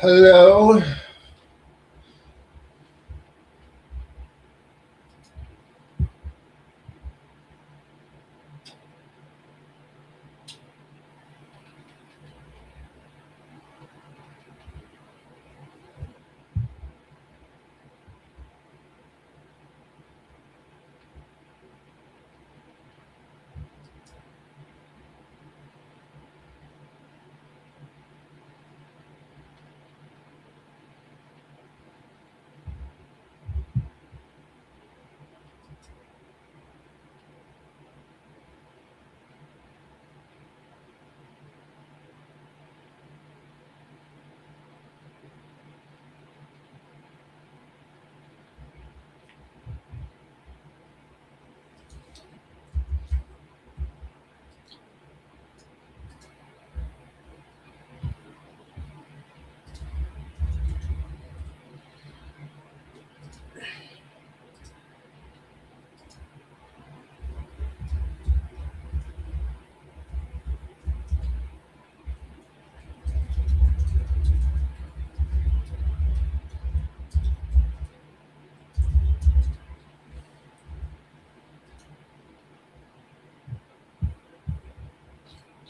Hello.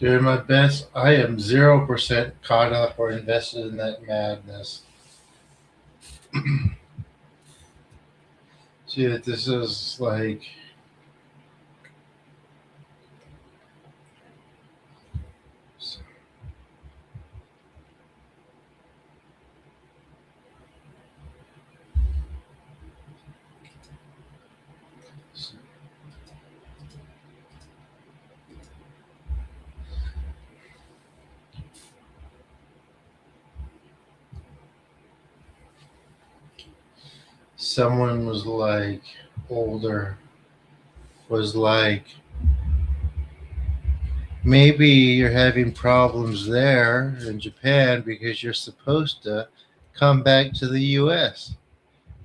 Doing my best. I am 0% caught up or invested in that madness. See that this is like someone was like older, was like, maybe you're having problems there in Japan because you're supposed to come back to the US.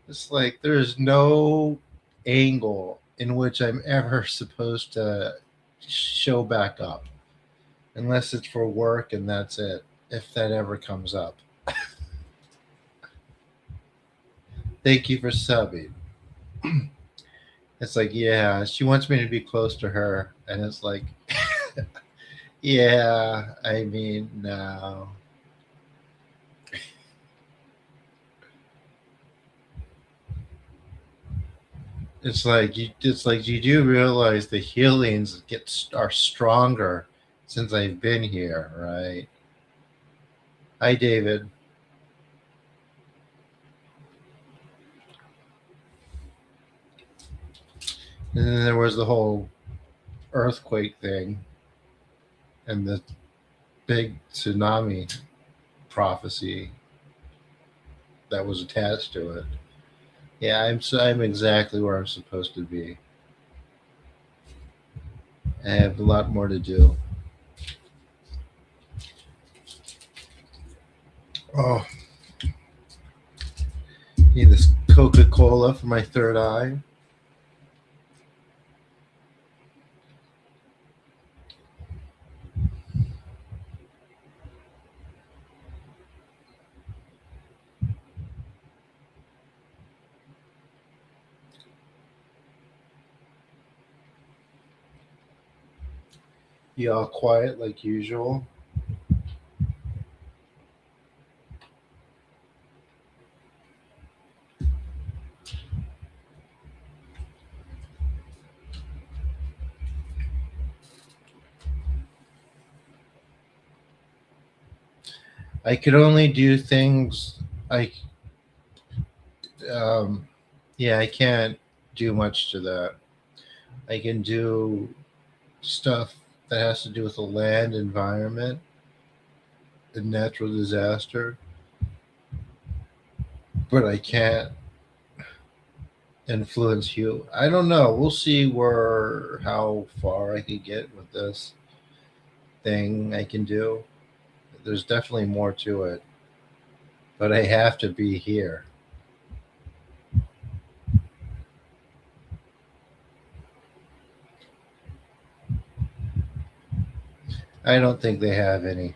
It's like there's no angle in which I'm ever supposed to show back up unless it's for work, and that's it, if that ever comes up. Thank you for subbing. It's like, yeah, she wants me to be close to her. And it's like, yeah, I mean, no. It's like you do realize the healings are stronger since I've been here, right? Hi, David. And then there was the whole earthquake thing and the big tsunami prophecy that was attached to it. Yeah, I'm exactly where I'm supposed to be. I have a lot more to do. Oh, need this Coca-Cola for my third eye. You all quiet like usual. I could only do things. I um, yeah, I can't do much to that. I can do stuff that has to do with the land environment and natural disaster, but I can't influence you. I don't know. We'll see where how far I can get with this thing I can do. There's definitely more to it, but I have to be here. I don't think they have any.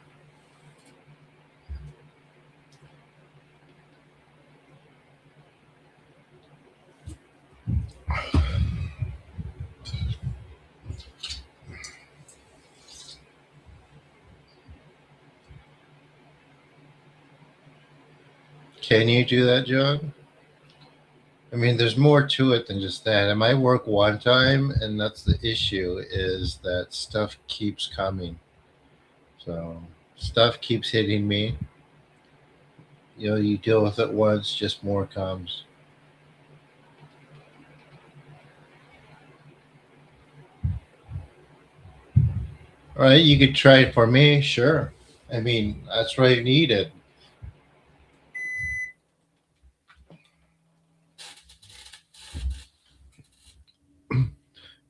Can you do that, John? I mean, there's more to it than just that. It might work one time, and that's the issue, is that stuff keeps coming. So stuff keeps hitting me. You know, you deal with it once, just more comes. All right, you could try it for me, sure. I mean, that's what I needed.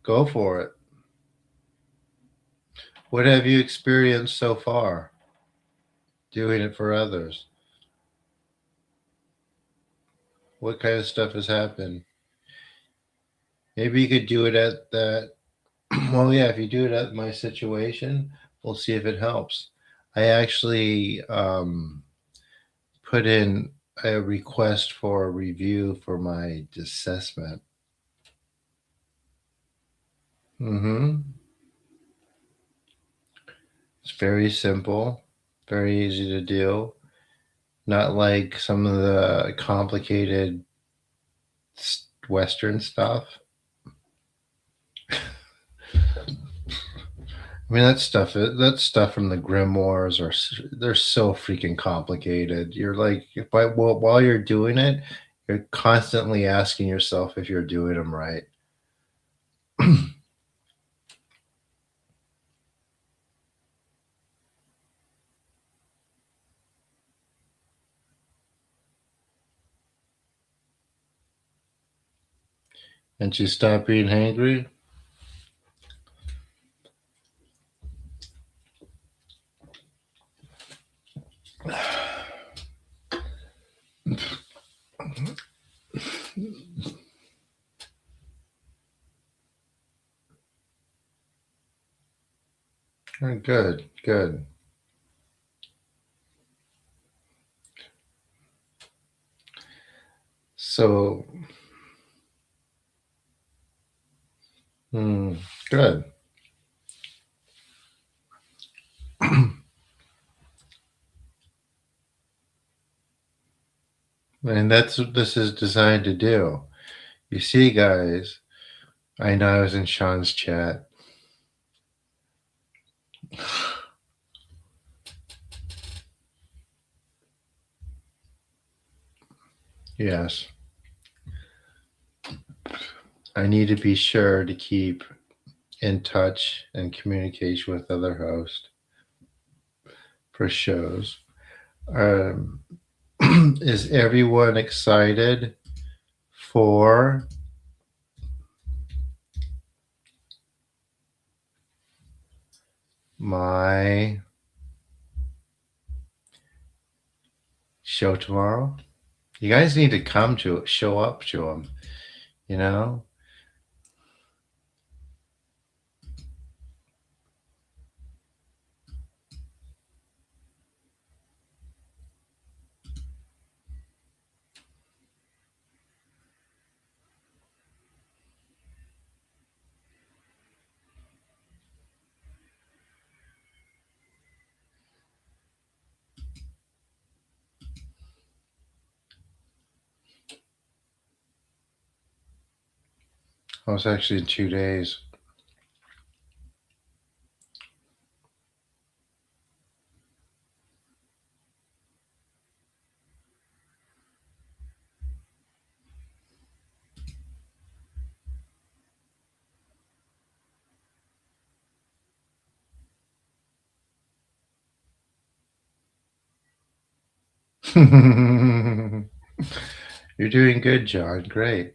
Go for it. What have you experienced so far doing it for others? What kind of stuff has happened? Maybe you could do it at that. Well, yeah, if you do it at my situation, we'll see if it helps. I actually put in a request for a review for my assessment. Mm-hmm. It's very simple, very easy to do. Not like some of the complicated Western stuff. I mean, that stuff from the grimoires they're so freaking complicated. You're like, while you're doing it, you're constantly asking yourself if you're doing them right. And you stop being hangry. Good, good. So, hmm, good. And that's what this is designed to do. You see, guys, I know I was in Sean's chat. Yes. I need to be sure to keep in touch and communication with other hosts for shows. Um, is everyone excited for my show tomorrow? You guys need to come to it, show up to them, you know? Oh, it's actually in 2 days. You're doing good, John. Great.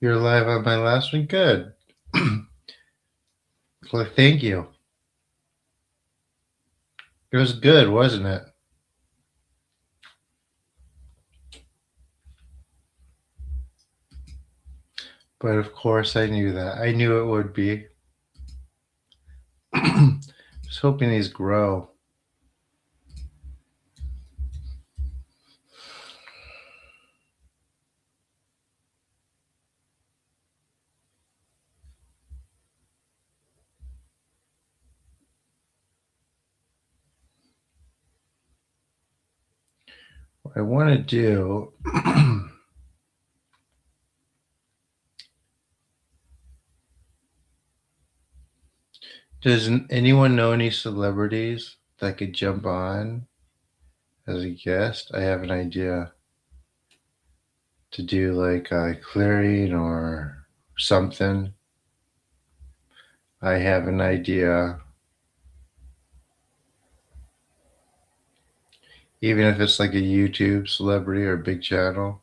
You're live on my last one. Good. Well, thank you. It was good, wasn't it? But of course, I knew that. I knew it would be. Just hoping these grow. What I want to do. Does anyone know any celebrities that could jump on as a guest? I have an idea to do like a clearing or something. I have an idea. Even if it's like a YouTube celebrity or a big channel.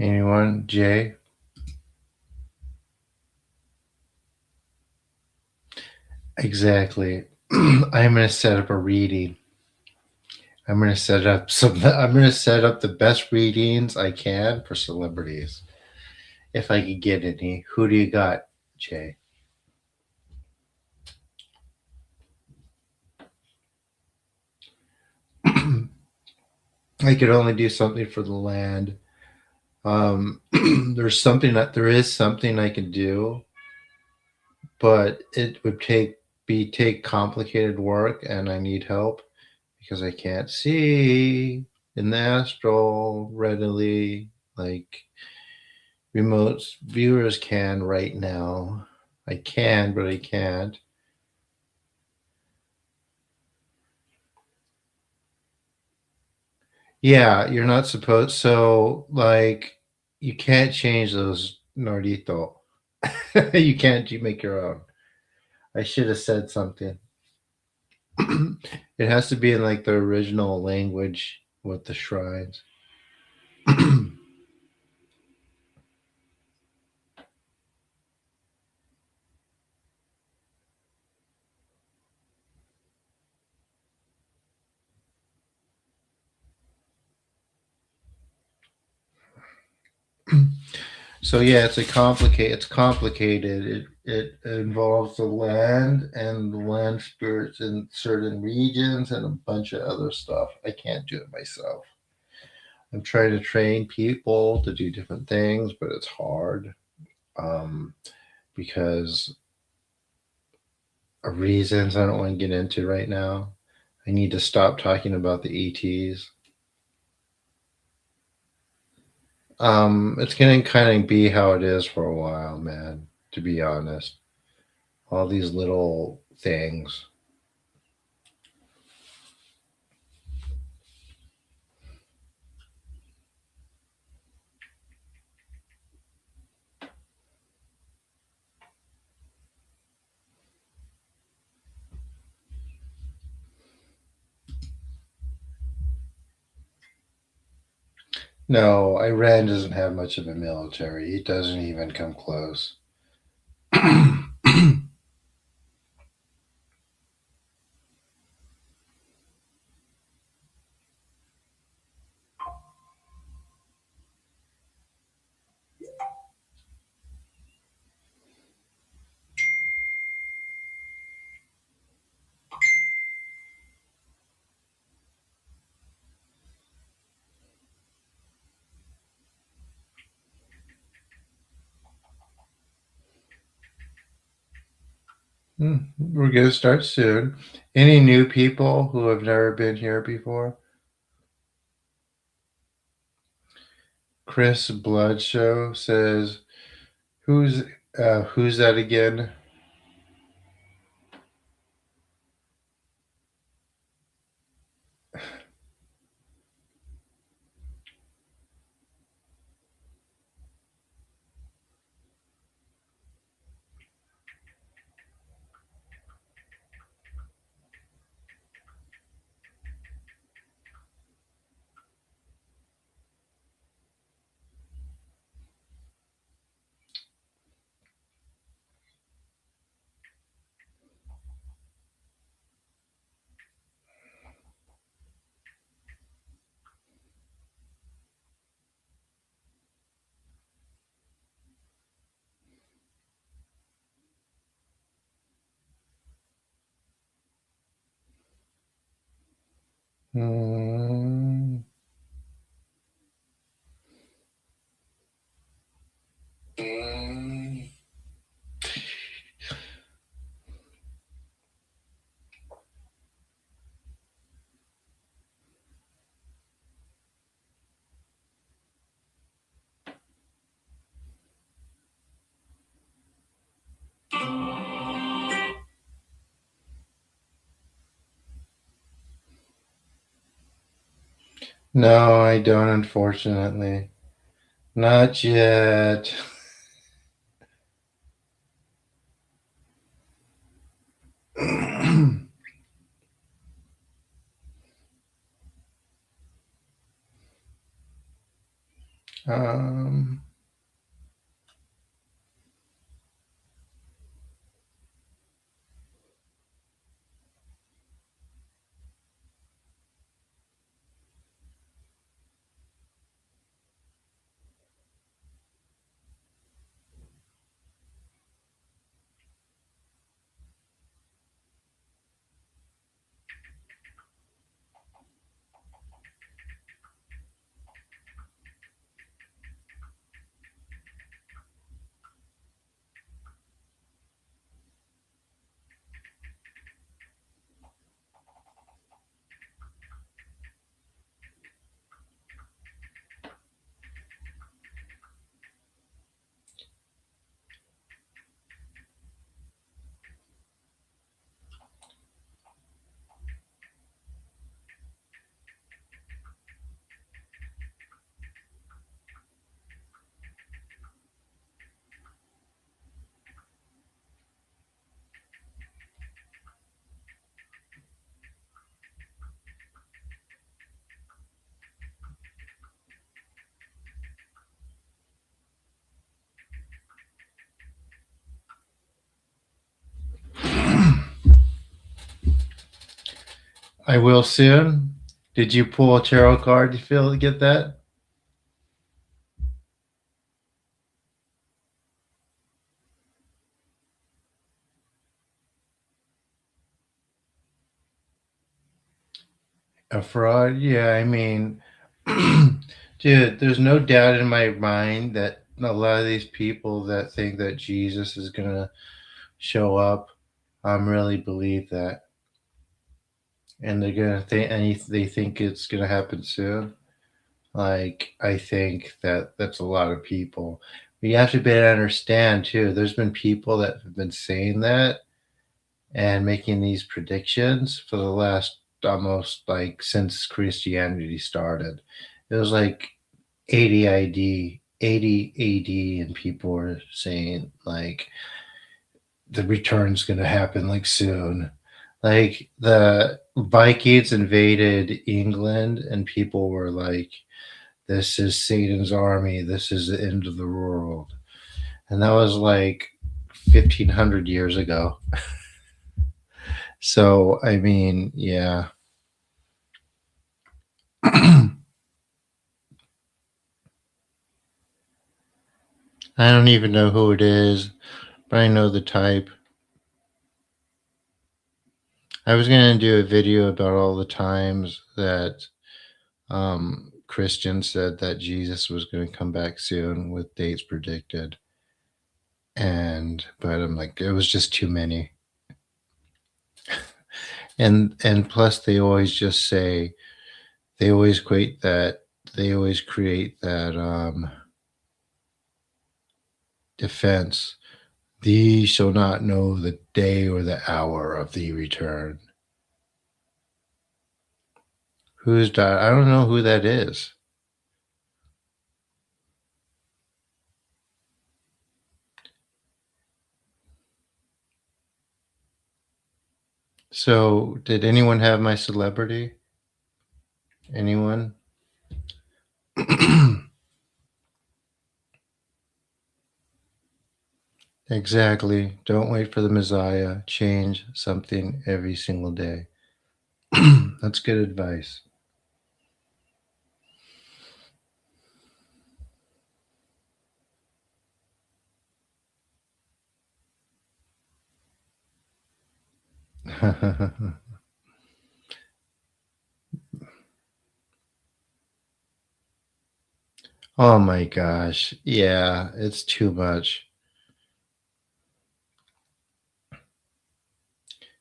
Anyone? Jay? Exactly. I'm going to set up a reading. I'm going to set up some. I'm going to set up the best readings I can for celebrities, if I could get any. Who do you got, Jay? I could only do something for the land. There is something I can do, but it would take complicated work, and I need help because I can't see in the astral readily like remote viewers can right now. I can, but I can't. Yeah, you're not supposed. So, like, you can't change those Nordito. You can't. You make your own. I should have said something. It has to be in like the original language with the shrines. So yeah, it's complicated. It involves the land and the land spirits in certain regions and a bunch of other stuff. I can't do it myself. I'm trying to train people to do different things, but it's hard um, because of reasons I don't want to get into right now. I need to stop talking about the ETs. It's gonna kind of be how it is for a while, man. To be honest, all these little things. No, Iran doesn't have much of a military. It doesn't even come close. We're gonna start soon. Any new people who have never been here before? Chris Bloodshow says, "Who's who's that again?" Mm. No, I don't, unfortunately. Not yet. um, I will soon. Did you pull a tarot card to feel to get that? A fraud? Yeah, I mean, dude, there's no doubt in my mind that a lot of these people that think that Jesus is gonna show up, really believe that, and they're gonna think, and they think it's gonna happen soon. Like, I think that that's a lot of people. But you have to be able to understand too. There's been people that have been saying that and making these predictions for the last almost like since Christianity started. It was like 80 ID, 80 AD, and people were saying like the return's going to happen like soon. Like the Vikings invaded England, and people were like, this is Satan's army. This is the end of the world. And that was like 1500 years ago. So, I mean, yeah. I don't even know who it is, but I know the type. I was going to do a video about all the times that Christians said that Jesus was going to come back soon with dates predicted. But I'm like, it was just too many. And plus, they always just say, they always create that, they always create that defense. Thee shall not know the day or the hour of the return. Who's that? I don't know who that is. So, did anyone have my celebrity? Anyone? Exactly. Don't wait for the Messiah. Change something every single day. That's good advice. Oh my gosh. Yeah, it's too much.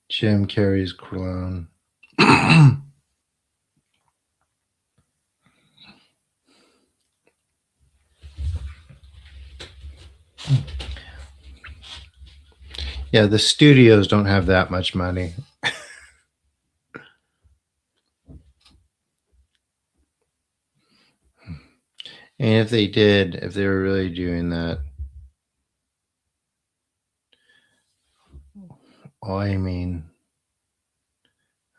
Jim Carrey's clone. Yeah, the studios don't have that much money. And if they did, if they were really doing that, oh, I mean,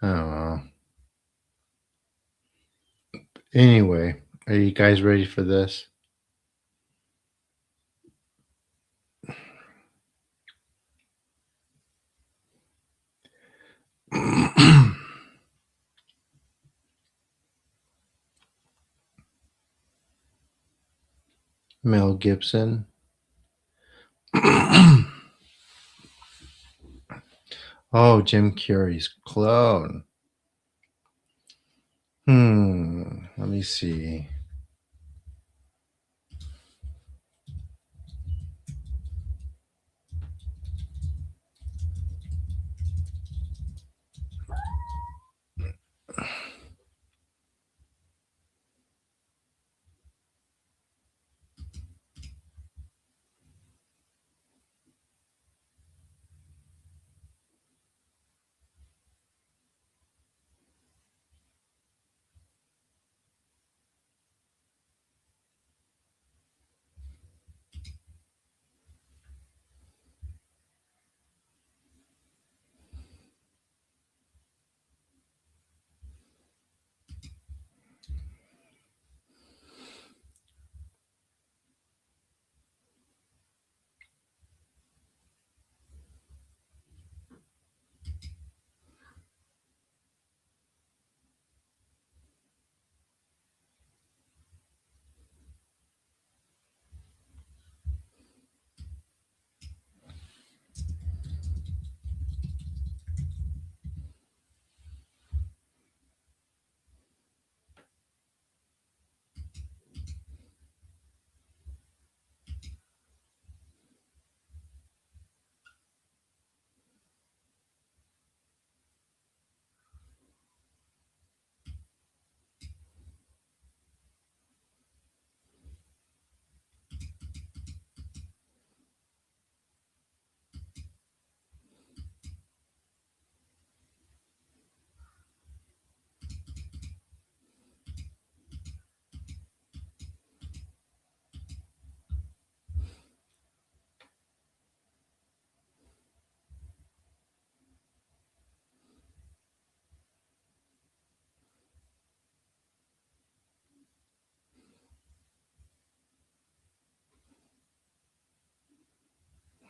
I don't know. Anyway, are you guys ready for this? Mel Gibson. Oh, Jim Carrey's clone. Let me see.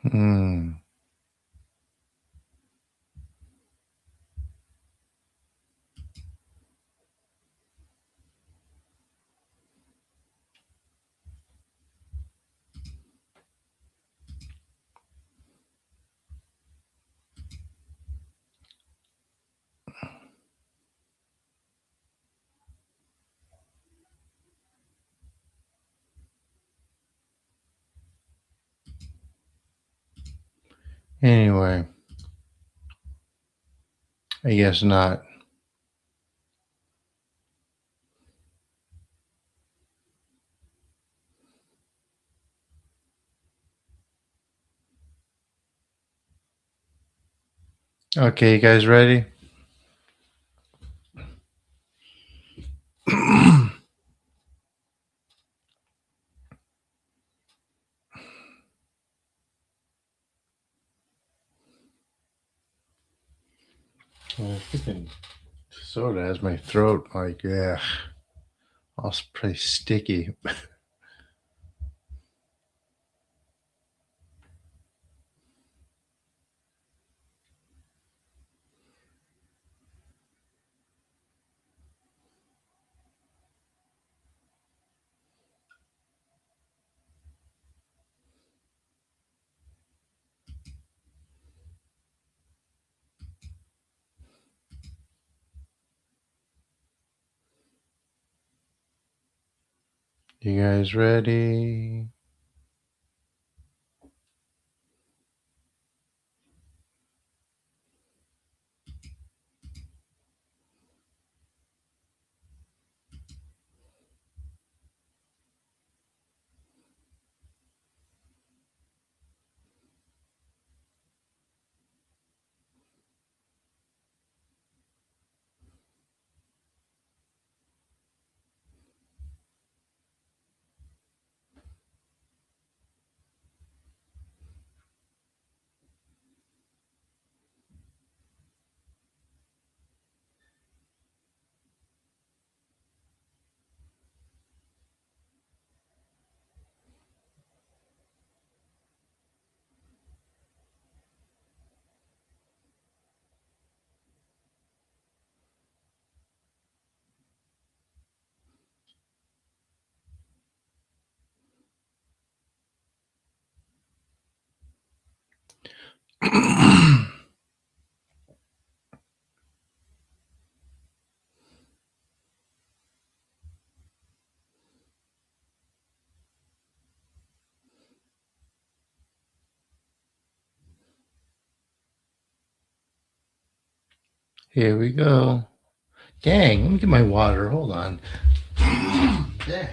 Hmm. Anyway, I guess not. Okay, you guys ready? Freaking soda has my throat like, yeah, all pretty sticky. You guys ready? Here we go. Dang, let me get my water. Hold on. Dang.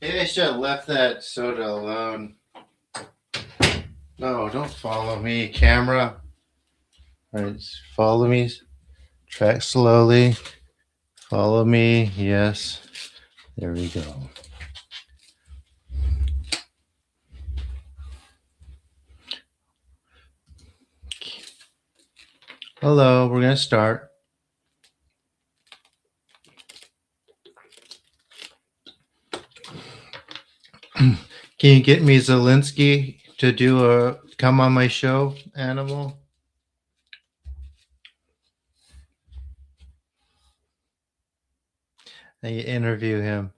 Maybe I should have left that soda alone. No, don't follow me, camera. All right, follow me. Track slowly. Follow me. Yes. There we go. Hello, we're going to start. Can you get me Zelensky to come on my show, Animal? And you interview him.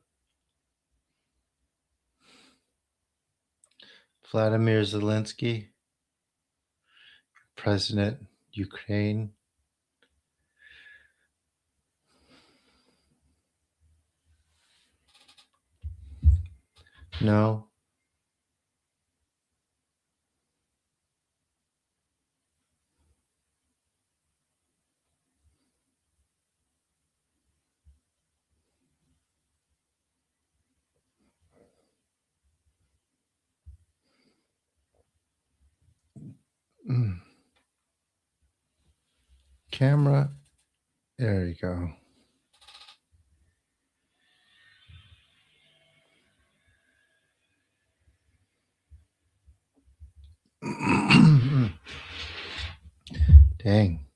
Vladimir Zelensky, President, Ukraine. No. Camera. There you go. Dang.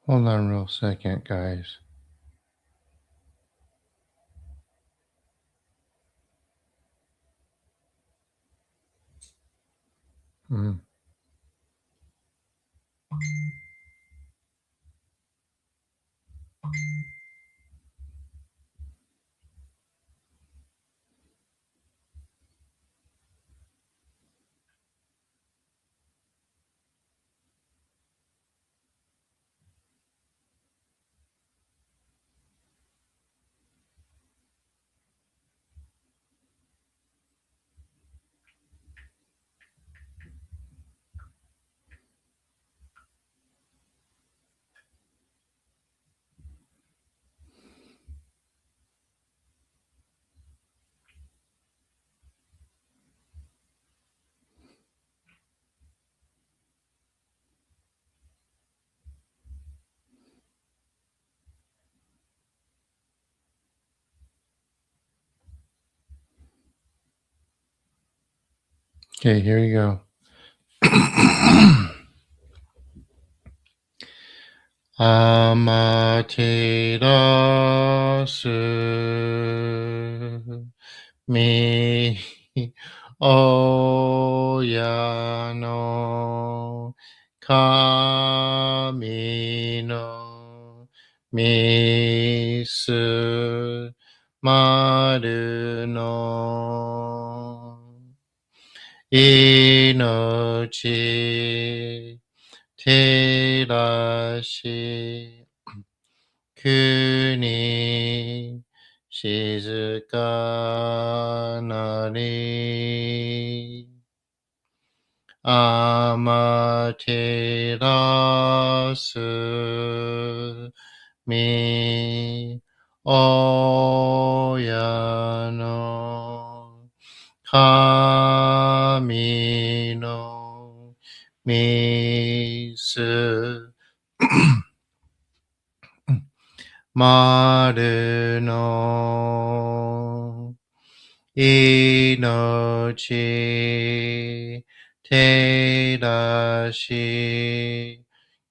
Hold on real second, guys. Mm. Okay, here you go. Amaterasu mi oyano kami no misu maru no inochi terashi kuni shizuka nari amaterasu mi oyano kami no misu maru no inochi terashi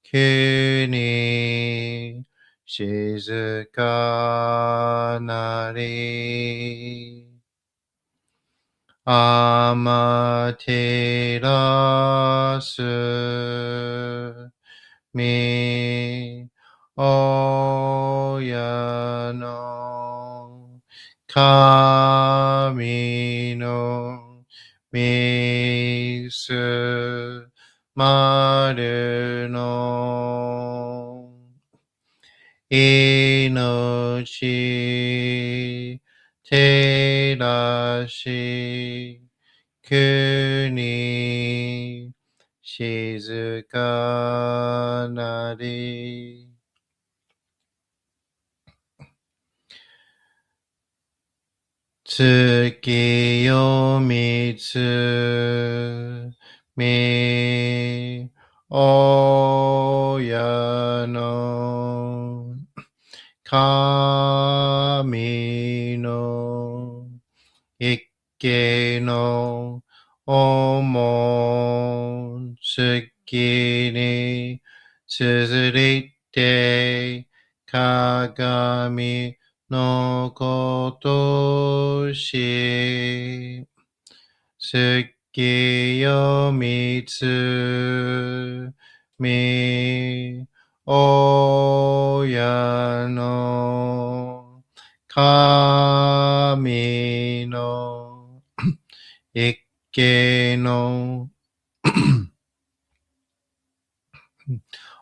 kuni shizuka nari amaterasu mi oyano kami no misu maru no inochi terashi kuni shizuka nari tsuki yo mitsu mi oyano kami no ikke no omon tsuki ni tsusurite kagami no koto shi tsuki yo mitsu mi oyano kami no ikke no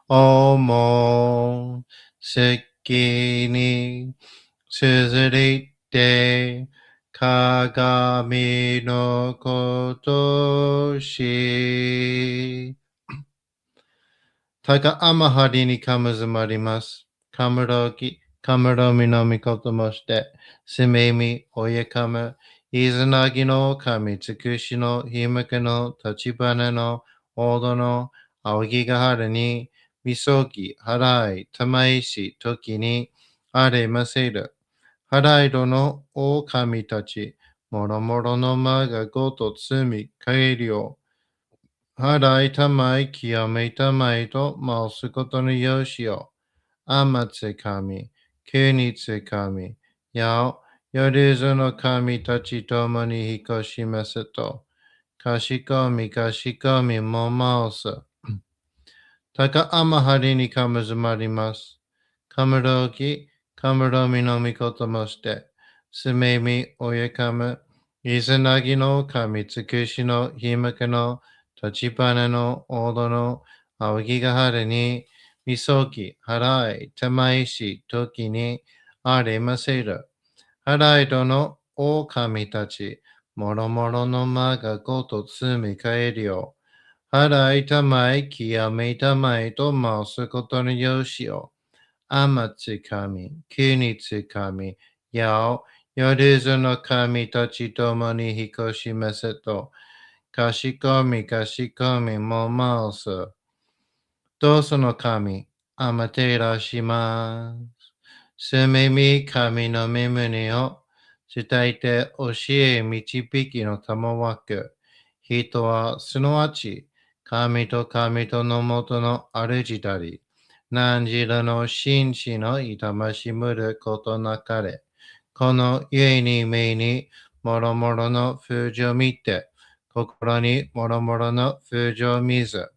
omon tsuki ni tsusurite kagami no koto shi taka amahari ni kamuzumarimasu. Kamuroki, kamuromi no mikoto moshite, sumemi oyekamu, izanagi no kami, tsukushi no himaka no tachibana no odo no aogigahara ni misoki, harai, tamaishi, toki ni are maseru. Haraido no o kami tachi, moromoro no ma ga goto tsumi kaeri yo harai tamai kiyome tamai to mausu koto no yoshi o amatsu kami, kunitsu kami, yao yoruzu no kami tachi tomo ni hikoshimasu to kashikomi kashikomi mo mausu taka amahari ni kamuzumarimasu. Kamuroki, kamuromi no mikoto moshite, sumemi oyekamu, izanagi no kami, tsukushi no himaka no tachibana no odo no aogigahara ni misoki, harai, tamaishi, toki ni are maseru. Harai do no o kami tachi, moromoro no ma ga goto tsumi kaeru yo. Harai tamai kiyame tamai to mausu koto no yoshi o. Amatsu kami, kunitsu kami, yao, yoruzu no kami tachi tomo ni hikoshimasu to kashikomi kashikomi mo mausu. Doso no kami, amatera shimasu. Sumemi kami no mimuni o tsutaite oshie michibiki no tamawaku. 人はすなわち神と神とのもとの主たり、何時らの紳士の痛ましむることなかれ。この家に目にもろもろの風情を見て、心にもろもろの風情を見ず、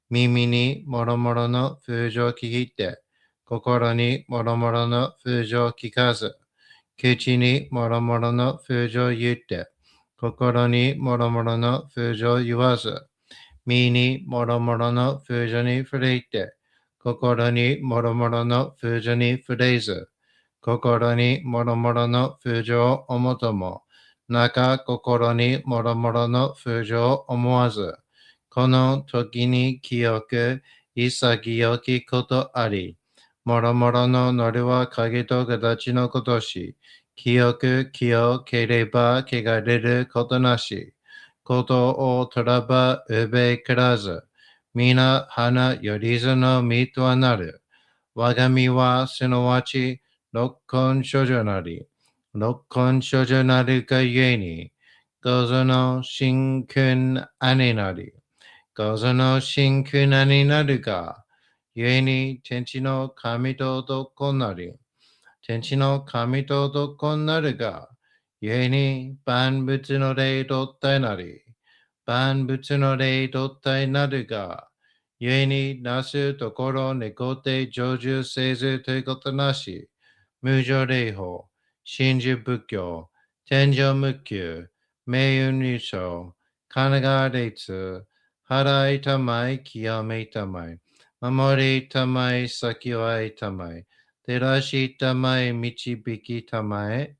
耳にもろもろの風情を聞いて、心にもろもろの風情を聞かず、口にもろもろの風情を言って、心にもろもろの風情を言わず、身にもろもろの風情に触れて、心にもろもろの風情に触れず、心にもろもろの風情を思とも、中心にもろもろの風情を思わず、この時に清く潔きことあり、もろもろのノリは影と形のことし、清く清ければ汚れることなし、ことをとらばうべからず、皆花よりずの実とはなる。我が身はすなわち六根処女なり、六根処女なるがゆえに、ごぞの真君兄なり、ごぞの真君兄なるが、ゆえに天地の神と男なり、天地の神と男なるが、ゆえに万物の霊と体なり、万物の霊と体なるが、ゆえになすところ猫て成就せずということなし、無常霊法、真珠仏教、天上無休、名運理想、神奈川列、払いたまい、清めたまい、守りたまい、先はいたまい、照らしたまえ、導きたまえ。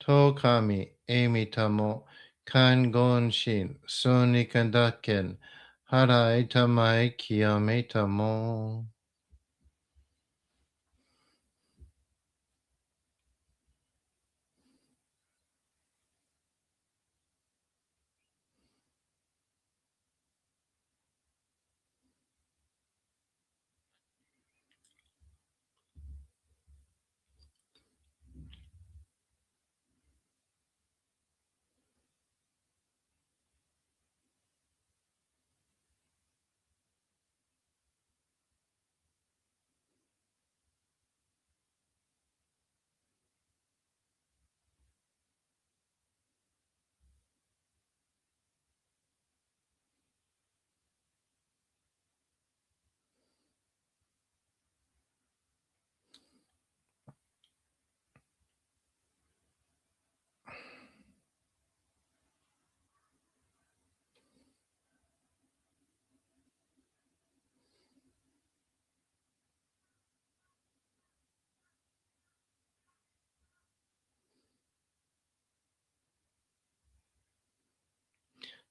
と神、えみたも、看言心、そにかだけん、払いたまえ、清めたも。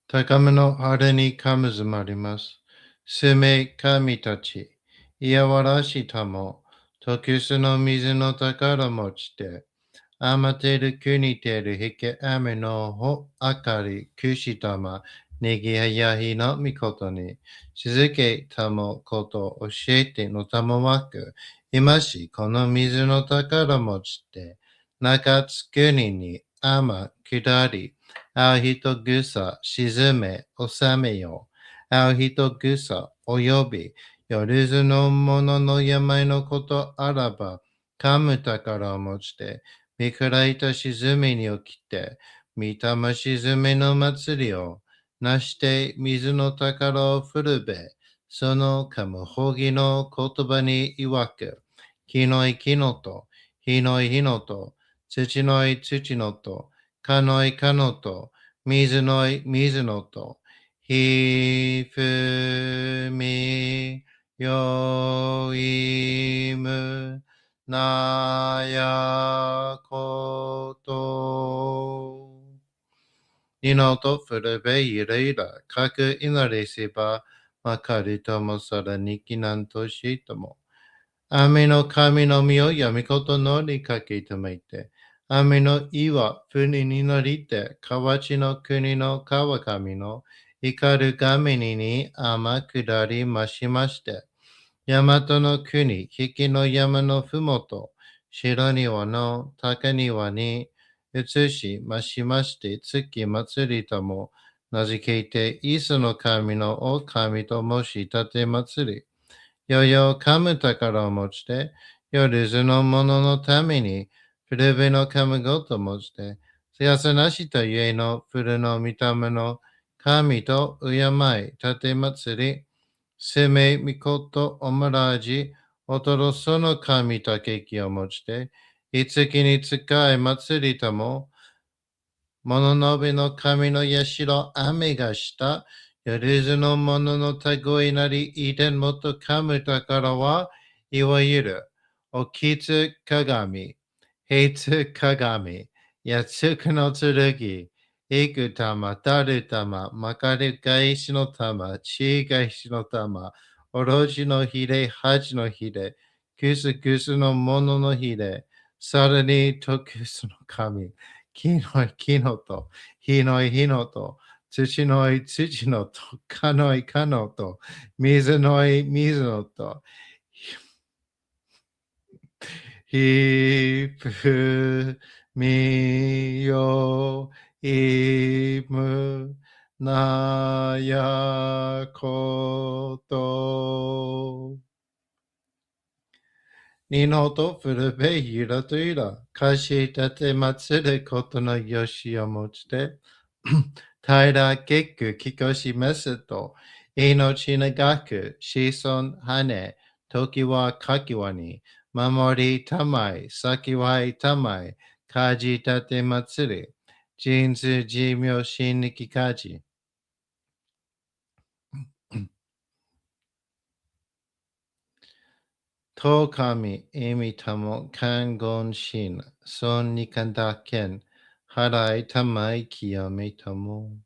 高めの晴れにかむずまります。すめ神たち、いやわらしたも、特殊の水の宝持ちて、あまてる国てるひけ雨のほあかりくしたまねぎややひのみことに静けたもこと教えてのたもわく今しこの水の宝持ちて中つ国にあま下りあう人ぐさ沈め収めよあう人ぐさおよび夜ずのものの病のことあらばかむ宝を持ちて見らいた沈みに起きて、見たま沈みの祭りを、なして水の宝を振るべ、そのかむほぎの言葉に曰く、木のい木のと、火のい火のと、土のい土のと、かのいかのと、水のい水のと、ひふみよいむ、なやこと。二のと古べゆるいら、かく祈りせば、まかりともさらにきなんとしとも。雨の神の実を読みことのりかけとめて、雨の岩、船に乗りて、河内の国の川上の怒る神に天下りましまして、大和の国、引きの山のふもと、白庭の高庭に移しましまして、月祭りとも名付けて、磯の神のお神と申し立て祭り、よよ噛む宝を持ちて、夜ずの者のために、古べの噛むごと持ちて、せやさなしとゆえの古の見た目の神と敬い、立て祭り、せめみことおもらじ、おとろその神とけきを持ちて、いつきに使い祭りとも、物のべの神の社、雨がした、やるずの者のたごいなり、いでんもとかむたからは、いわゆる、おきつ鏡、へつ鏡、やつくの剣、いく玉、たる玉、まかる返しの玉、ち返しの玉、おろしのひれ、はじのひれ、くすくすのもののひれ、さらにとくすの神、木のい木のと、火のい火のと、土のい土のと、かのいかのと、水のい水のと、ひふみよいむなやこと。二のと古べゆらとゆら、かしたて祭ることのよしをもちて、平結くきこしますと、命長く子孫羽、時はかきわに、守りたまい、先はいたまい、かじたて祭り、人数寿命死にきかじ。と神、意味たも、看言しん、損にかんだけん、払いたまい、清めたも。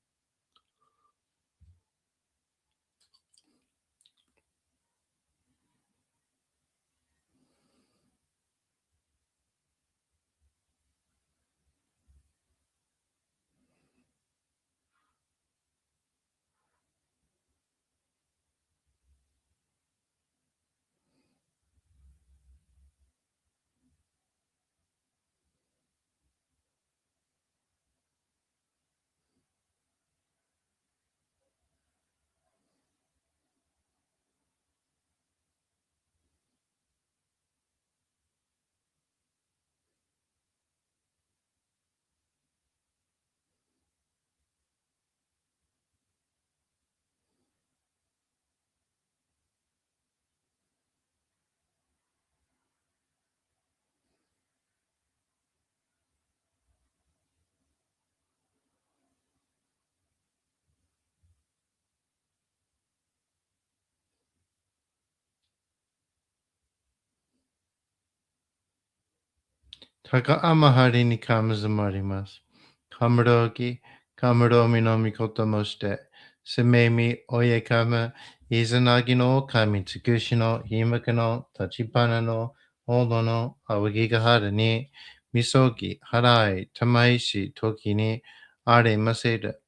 高天張にかむずまります。かむろぎ、かむろみのみこともして、すめみ、おえかむ、いずなぎの神つくしの、ひむくの、立ちぱなの、ほどの、あわぎがはるに、みそぎ、はらい、たまいし、ときに、あれませる。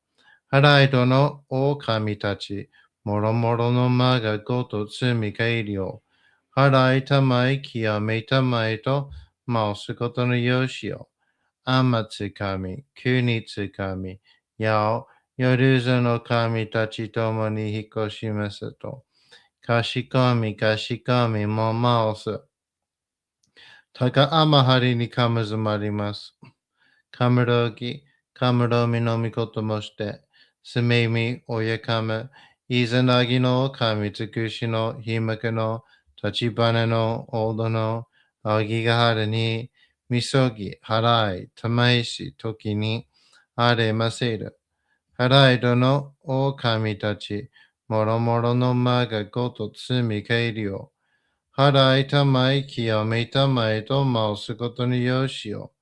はらいとの、お神たち、もろもろのまがごとつみかいりょう。はらいたまい、きやめたまいと、まおすことのよしを。あまつかみ、くにつかみ、やお、よるずの神たちともに引っ越しますと。かしこみかしこみもまおす。たかあまはりにかむずまります。かむろぎ、かむろみのみこともして、すめみ、おやかむ、いざなぎの神つくしのひむくの、立ちばねのおどの、あぎがはるに、みそぎ、はらい、たまいし、ときに、あれませる。はらいどの、お神たち、もろもろのまがごとつみかえりよ。はらいたまい、きよめたまいとまおすことによしよ。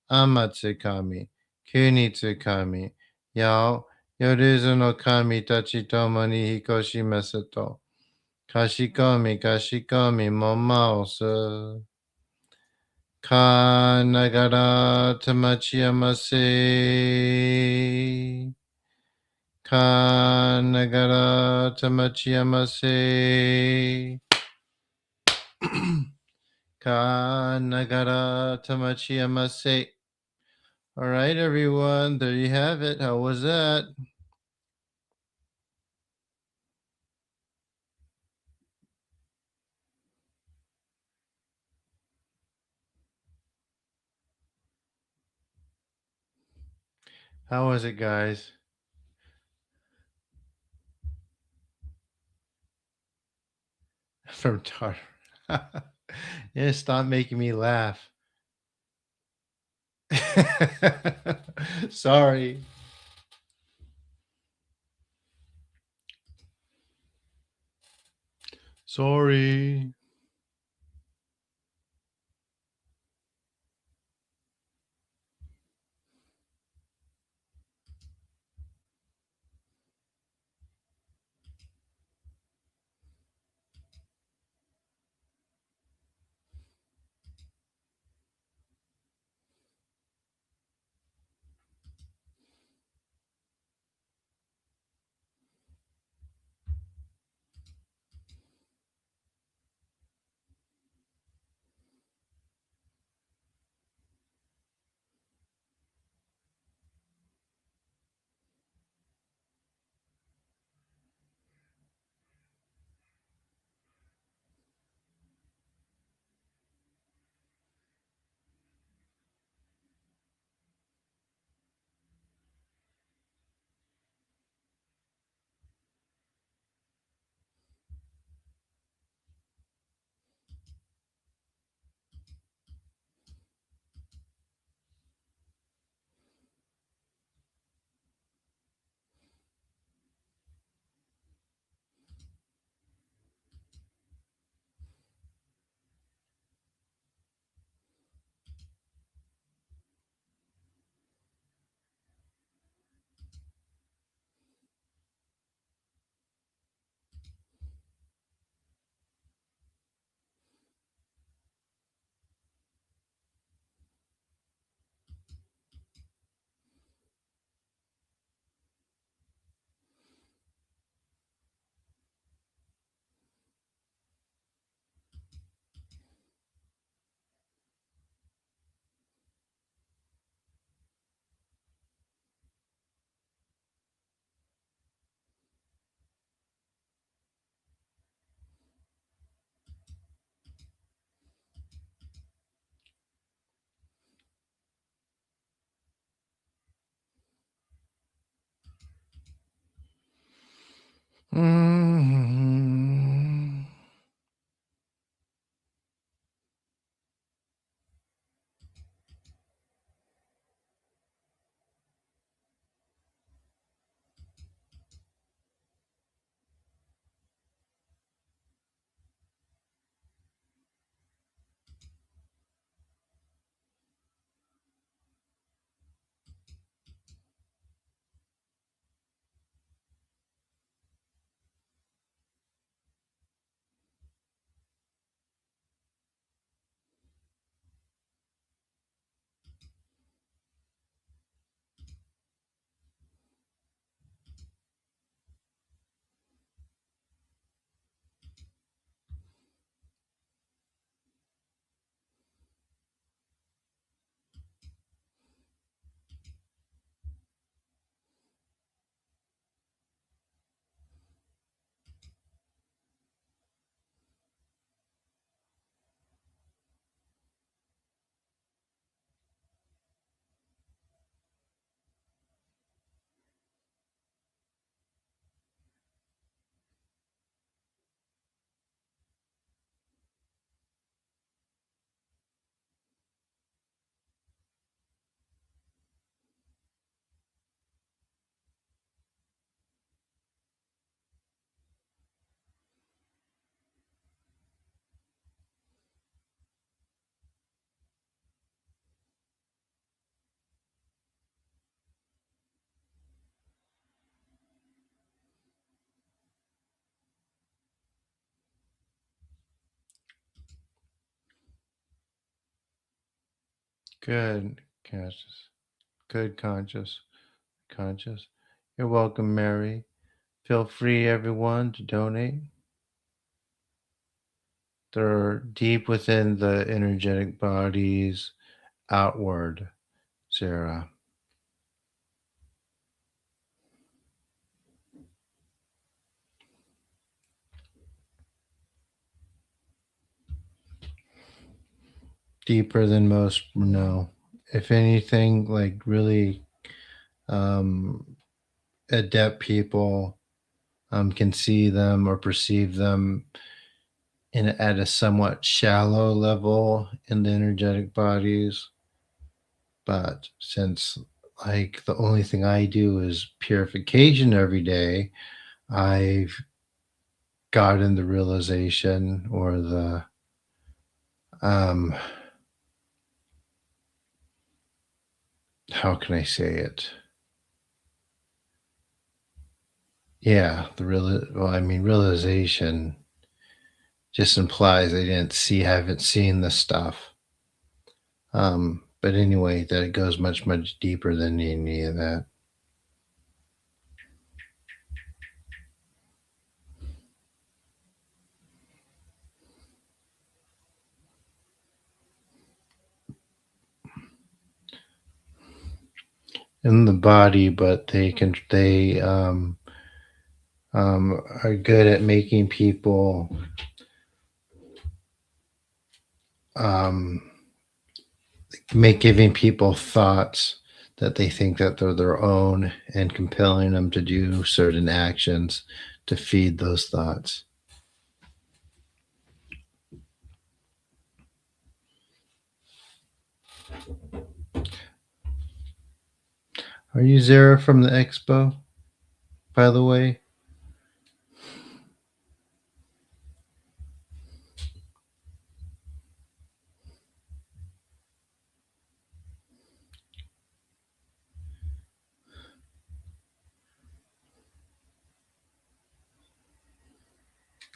あまつかみ、くにつかみ、Yao, Yoruzu no kami tachi tomo ni hikoshimasu to. Kashikomi, kashikomi, momaosu. Ka nagara tamachiyamase. Ka nagara tamachiyamase. Ka nagara tamachiyamase. All right, everyone. There you have it. How was that? How was it, guys? From Tar. Yeah, stop making me laugh. Sorry. Sorry. Mhm. Good, conscious. Good, conscious. You're welcome, Mary. Feel free, everyone, to donate. They're deep within the energetic bodies, outward, Sarah. Deeper than most know. If anything, like really um, adept people can see them or perceive them at a somewhat shallow level in the energetic bodies. But since like the only thing I do is purification every day, I've gotten the realization or the um how can I say it? Yeah, realization just implies I didn't see, haven't seen the stuff. But anyway, that it goes much, much deeper than any of that. In the body, but they are good at making people um, giving people thoughts that they think that they're their own and compelling them to do certain actions to feed those thoughts. Are you Zara from the expo, by the way?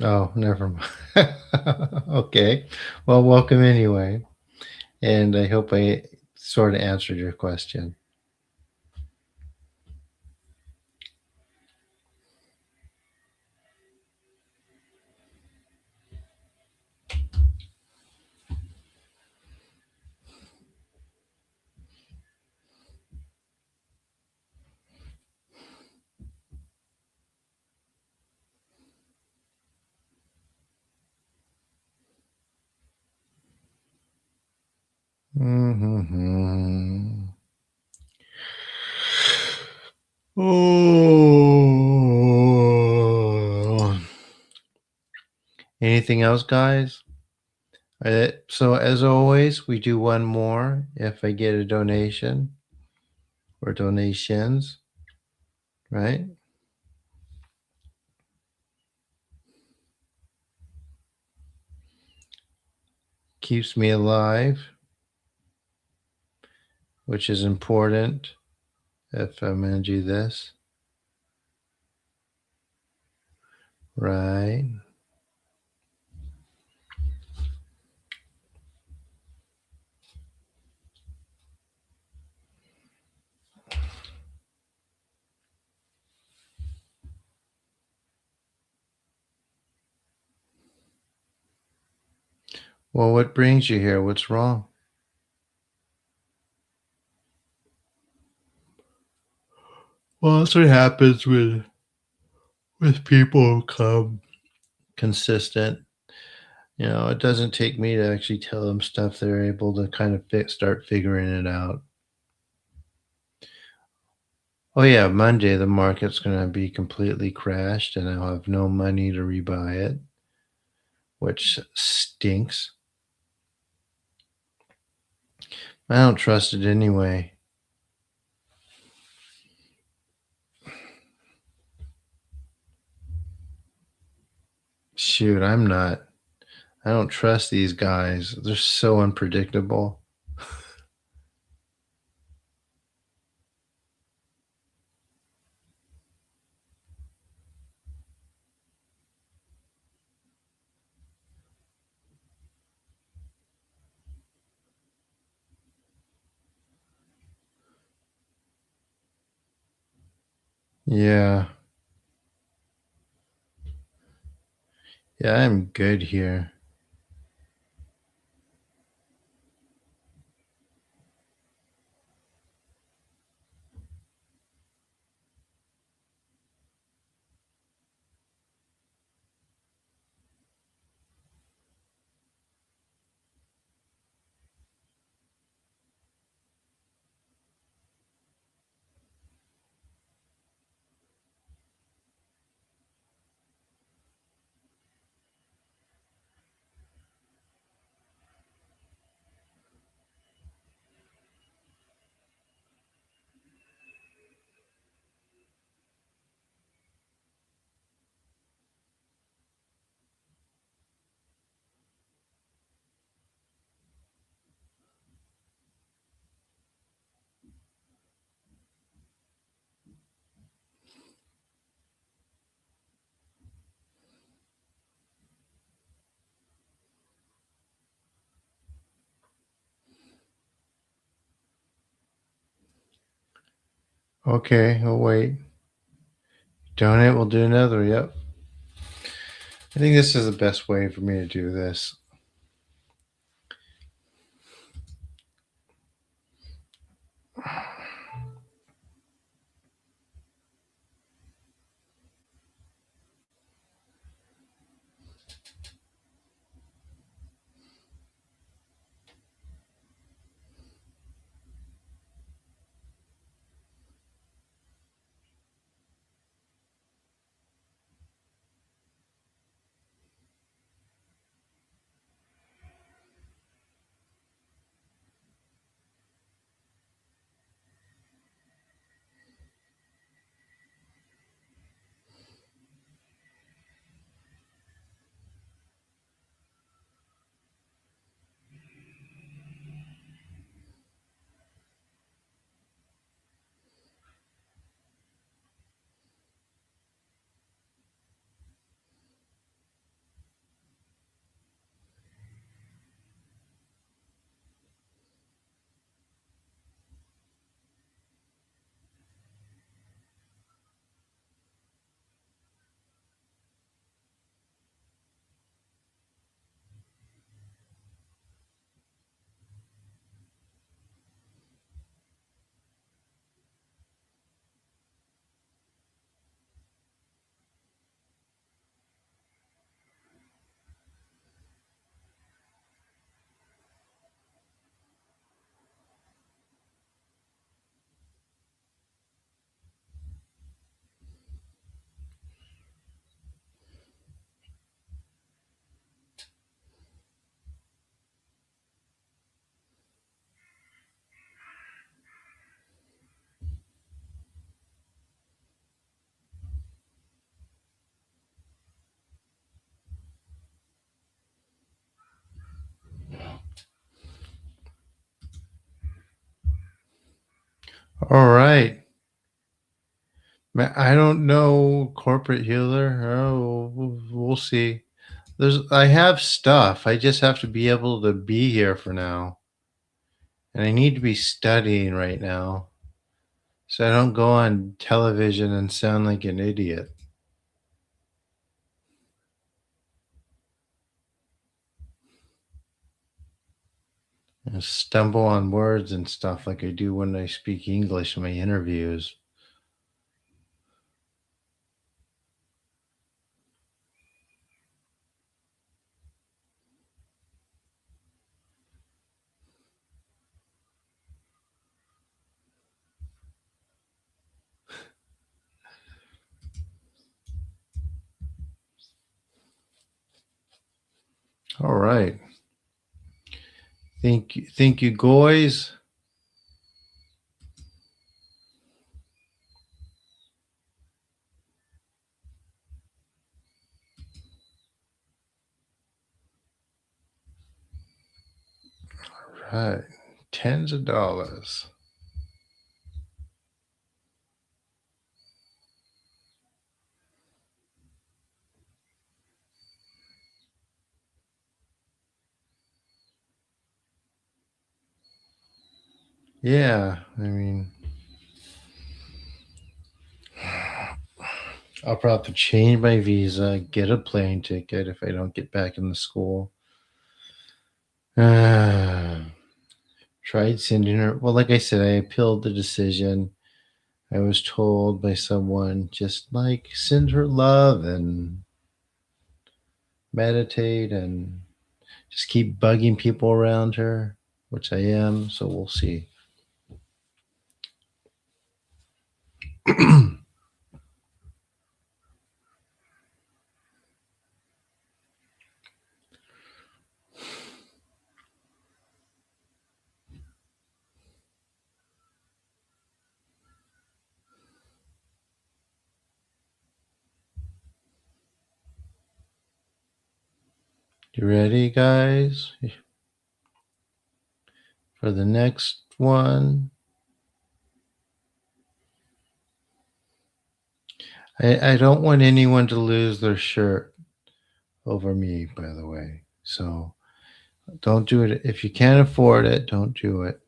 Oh, never mind. Okay. Well, welcome anyway. And I hope I sort of answered your question. Mm-hmm. Oh. Anything else, guys? So, as always, we do one more if I get a donation or donations, right? Keeps me alive, which is important if I'm going to do this, right? Well, what brings you here? What's wrong? Well, that's what happens with people who come consistent. You know, it doesn't take me to actually tell them stuff. They're able to kind of start figuring it out. Oh yeah, Monday the market's going to be completely crashed, and I'll have no money to rebuy it, which stinks. I don't trust it anyway. Shoot, I'm not. I don't trust these guys. They're so unpredictable. Yeah. Yeah, I'm good here. Okay, I'll wait. Donate, we'll do another. Yep. I think this is the best way for me to do this. All right. I don't know corporate healer. Oh, we'll see. I have stuff. I just have to be able to be here for now. And I need to be studying right now so I don't go on television and sound like an idiot and stumble on words and stuff like I do when I speak English in my interviews. All right. Thank you, guys. All right. Tens of dollars. Yeah. I mean, I'll probably have to change my visa, get a plane ticket if I don't get back in the school. Tried sending her. Well, like I said, I appealed the decision. I was told by someone just like send her love and meditate and just keep bugging people around her, which I am. So we'll see. You ready, guys, for the next one? I don't want anyone to lose their shirt over me, by the way. So don't do it. If you can't afford it, don't do it.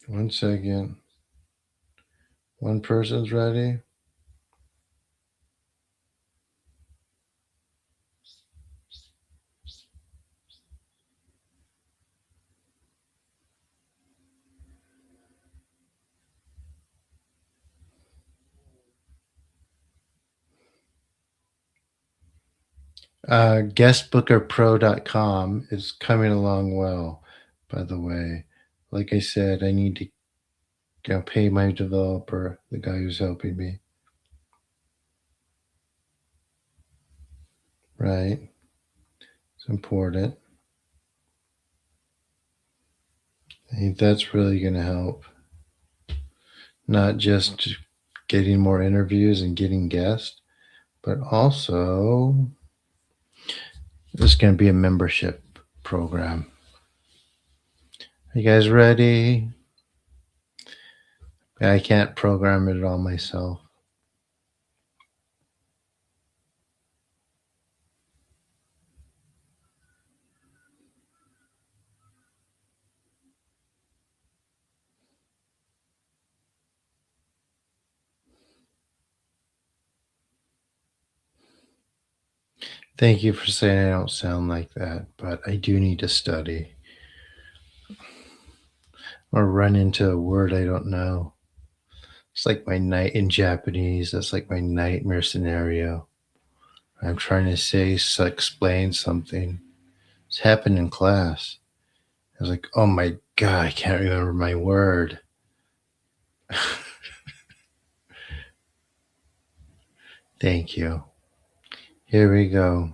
One second. One person's ready. Guestbookerpro.com is coming along well, by the way. Like I said, I need to pay my developer, the guy who's helping me. Right? It's important. I think that's really going to help. Not just getting more interviews and getting guests, but also there's going to be a membership program. Are you guys ready? I can't program it all myself. Thank you for saying I don't sound like that, but I do need to study or run into a word I don't know. It's like my night in Japanese. That's like my nightmare scenario. I'm trying to explain something. It's happened in class. I was like, oh my God, I can't remember my word. Thank you. Here we go.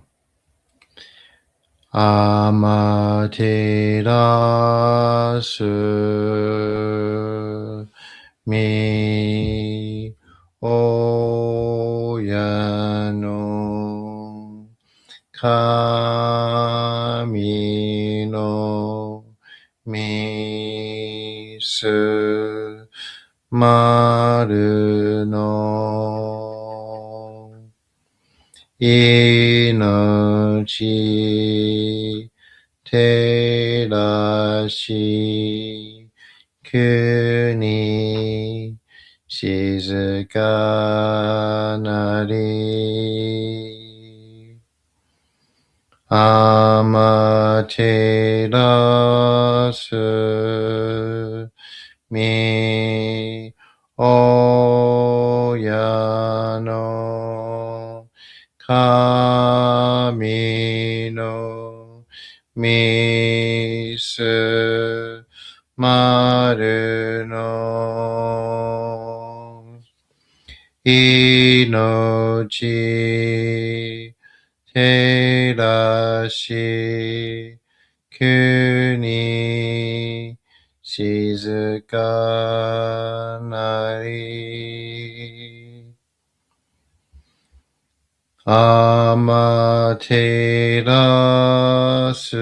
Amaterasu mi oyano kami no misu maru no inochi terashi kuni shizukanari amaterasu mi oyano kami no misu maru no inochi terashi kuni shizukanari. アマテラス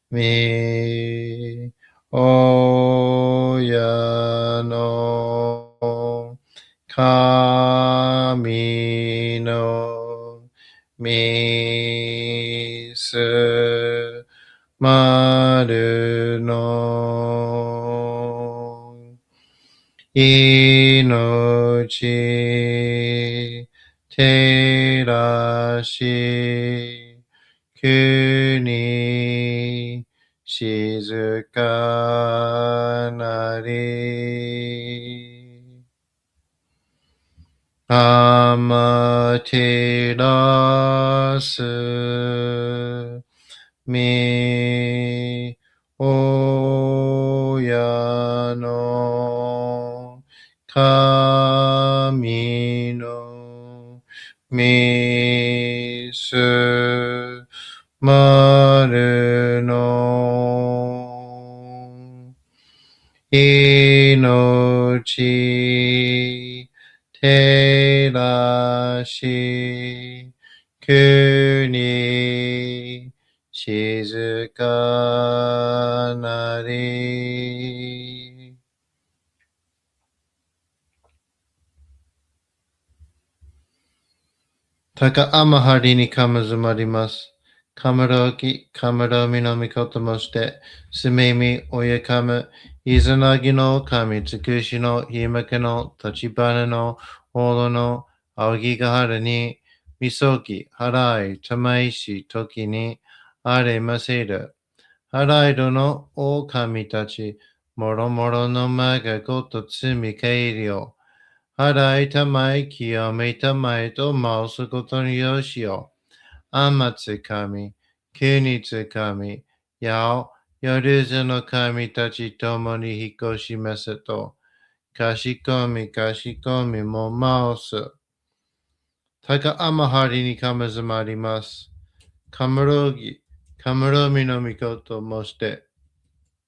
ミオヤの神のミスマルの命照らし国静かなりアマテラスミオヤの神のミスマルの命照らし国静かなり高天張にかむずまります。かむろき、かむろみのみこともして、すめみ、おやかむ、いずなぎの神、つくしの、ひまけの、立ちばねの、ほどの、あおぎがはるに、みそき、はらい、たまいし、ときに、あれませる。はらいどの、お神たち、もろもろのまがごとつみかいりょう。払いたまえ、清めたまえと回すことによしよう。あまつ神、急につ神、やお、夜ずの神たちともに引っ越しますと、かしこみかしこみも回す。たかあまはりにかむずまります。かむろぎ、かむろみのみこともして、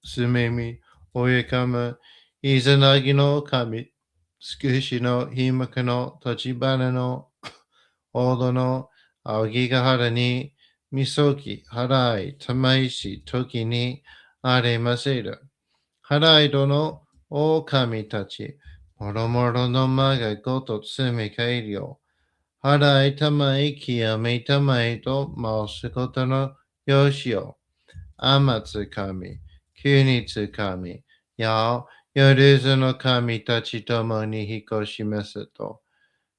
すめみ、おえかむ、いざなぎの神、すくしのひまかの立ちばなの、ほどの、あおぎがはらに、みそき、はらい、たまいし、ときに、あれませる。はらいどの、お神たち、もろもろのまがごとつめかえりよ。はらいたまい、きやめたまいと、まおすことのよしよ。あまつ神、きゅうにつ神、やお、よるずの神たちともに引っ越しますと、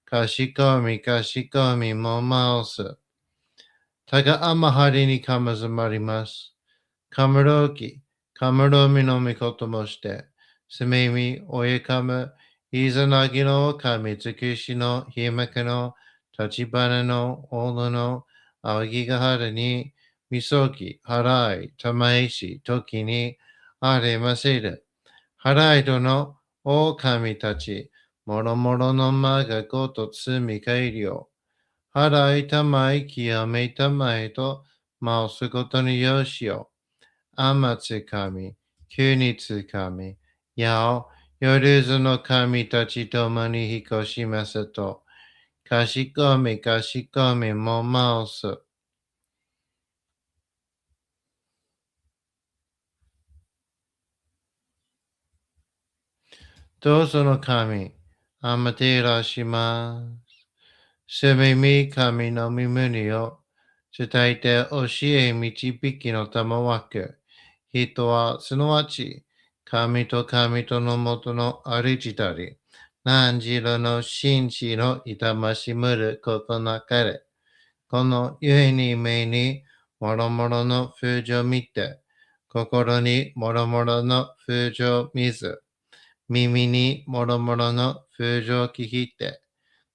かしこみかしこみもまおす。たがあまはりにかまずまります。かむろき、かむろみのみこともして、すめみ、おえかむ、いざなぎの神つくしのひまかの、立ちばなの、おどの、あおぎがはるに、みそき、はらい、たまいし、ときに、あれませる。はらいどの、お神たち、もろもろのまがごとつみかえりよ。はらいたまい、きやめたまえと、まおすことによしよ。あまつ神、きゅうにつ神、やお、よるずの神たちともに引っ越しますと、かしこみかしこみもまおす。どうぞの神、あまてらします。すみみ神のみむにを、伝えて教え導きのたまわく、人はすなわち、神と神とのもとのありじたり、何時ろの真摯の痛ましむることなかれ。このゆえに目にもろもろの風情見て、心にもろもろの風情見ず、耳にもろもろの風情聞いて、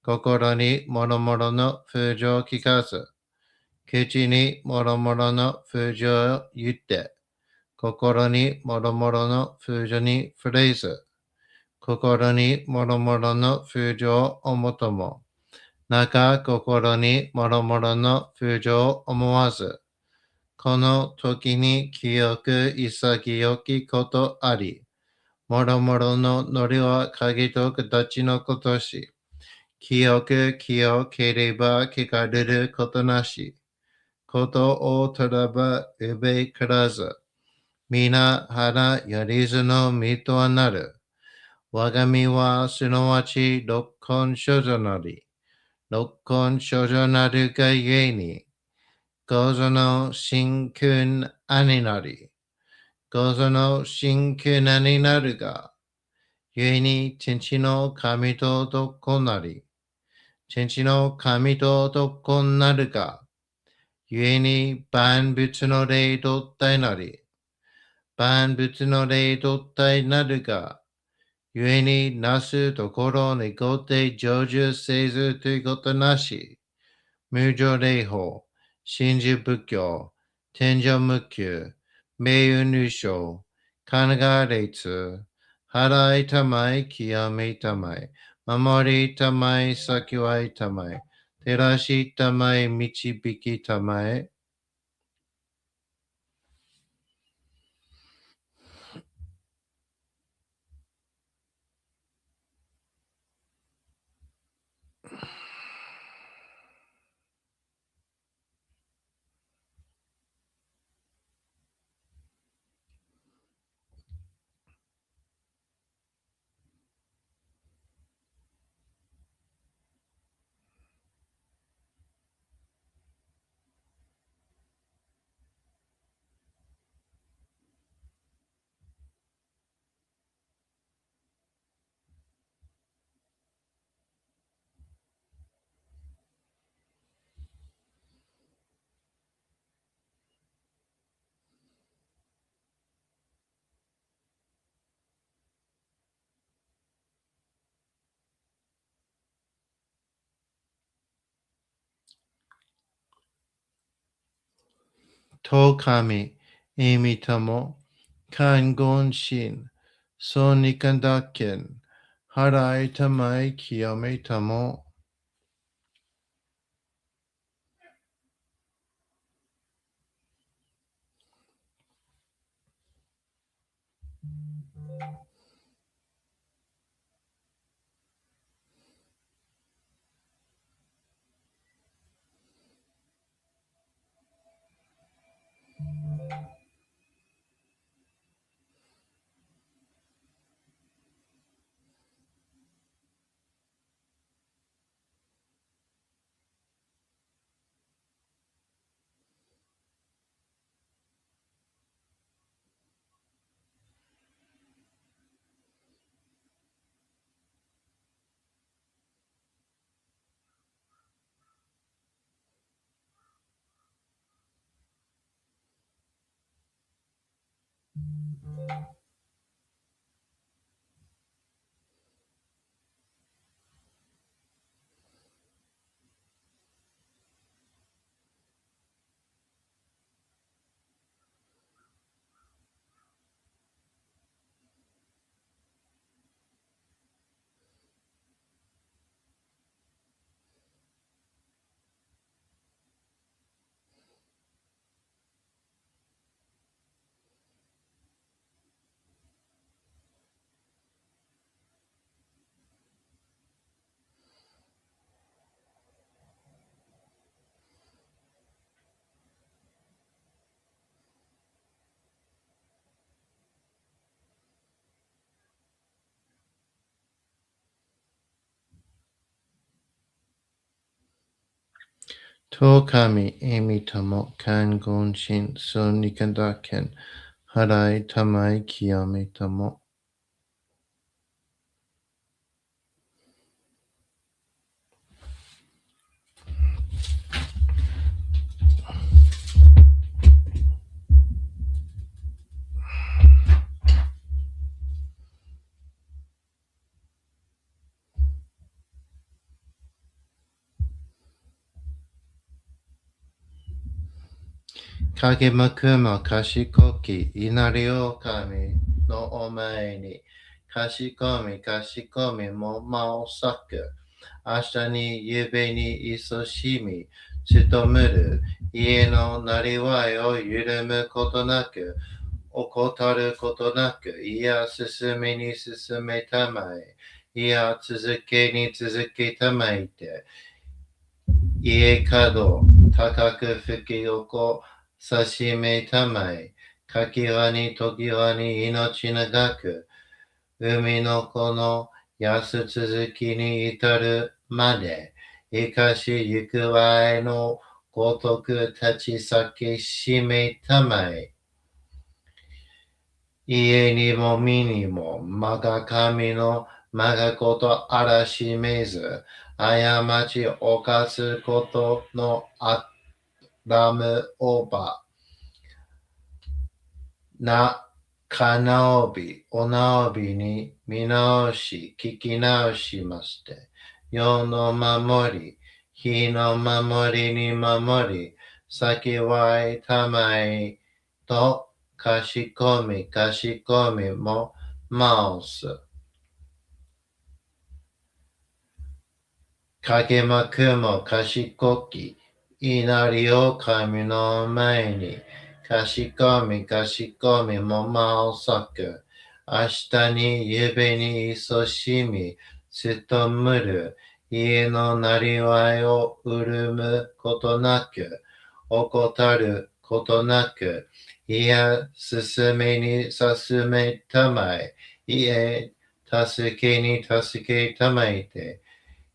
心にもろもろの風情聞かず、口にもろもろの風情を言って、心にもろもろの風情に触れず、心にもろもろの風情を思とも、中心にもろもろの風情を思わず、この時に清く潔きことあり、もろもろのノリは鍵と形のことし、清く清ければ汚れることなし。ことをたらばうべからず。皆腹やりずの身とはなる。我が身はすなわち六根処女なり。六根処女なるがゆえに。ゴゾの真君兄なり。ゴゾの真君兄なるが。ゆえに天地の神と男なり。天地の神と男なるが。故に万物の霊と体なり、万物の霊と体なるが、故になすところにごて成就せずということなし、無常霊法、真珠仏教、天上無休、名誉入賞、神が列、払いたまい、清めたまい、守りたまい、先はいたまい、照らしたまい、導きたまい、と神、意味とも、観言心、そうにかんだけん、払いたまい清めたも、と神、意味とも、観言心、そうにかんだけん、払いたまい清めたも、影も雲賢き祈りを神のお前に賢みも間を裂く明日にゆべに勤しみ勤める家のなりわいを緩むことなく怠ることなくいや進めに進めたまえいや続けに続けたまいて、家角高く吹き起こさしめたまい、かきわに時はに命長く、海の子の安続きに至るまで、生かしゆくわいのごとく立ち裂きしめたまい。家にも身にも、我が神の我がことあらしめず、過ち犯すことのあらむおば、な、かなおび、おなおびに見直し、聞き直しまして、世の守り、日の守りに守り、先はいたまいと、かしこみも回す。かけまくも賢き、祈りを神の前に、かしこみも回さく、明日に指に勤しみ、勤むる、家のなりわいを潤むことなく、怠ることなく、いや、進めに進めたまえ、いえ、助けに助けたまいて、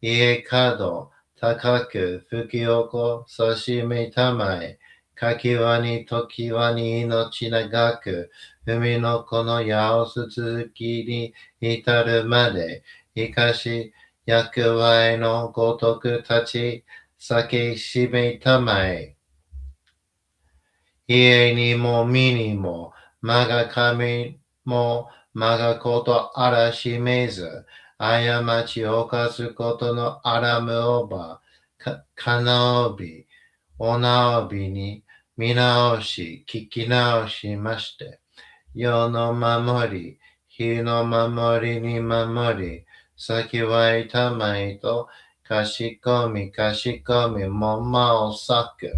家角高く吹き起こさしめたまえ、かきわに時はに命長く、海の子のやおす続きに至るまで、生かし役割のごとく立ち、先しめたまえ。家にも身にも、我が神も我がことあらしめず、過ちを犯すことのあらむおば、かなおび、おなおびに見直し、聞き直しまして、世の守り、日の守りに守り、先はいたまいと、かしこみもまをさく。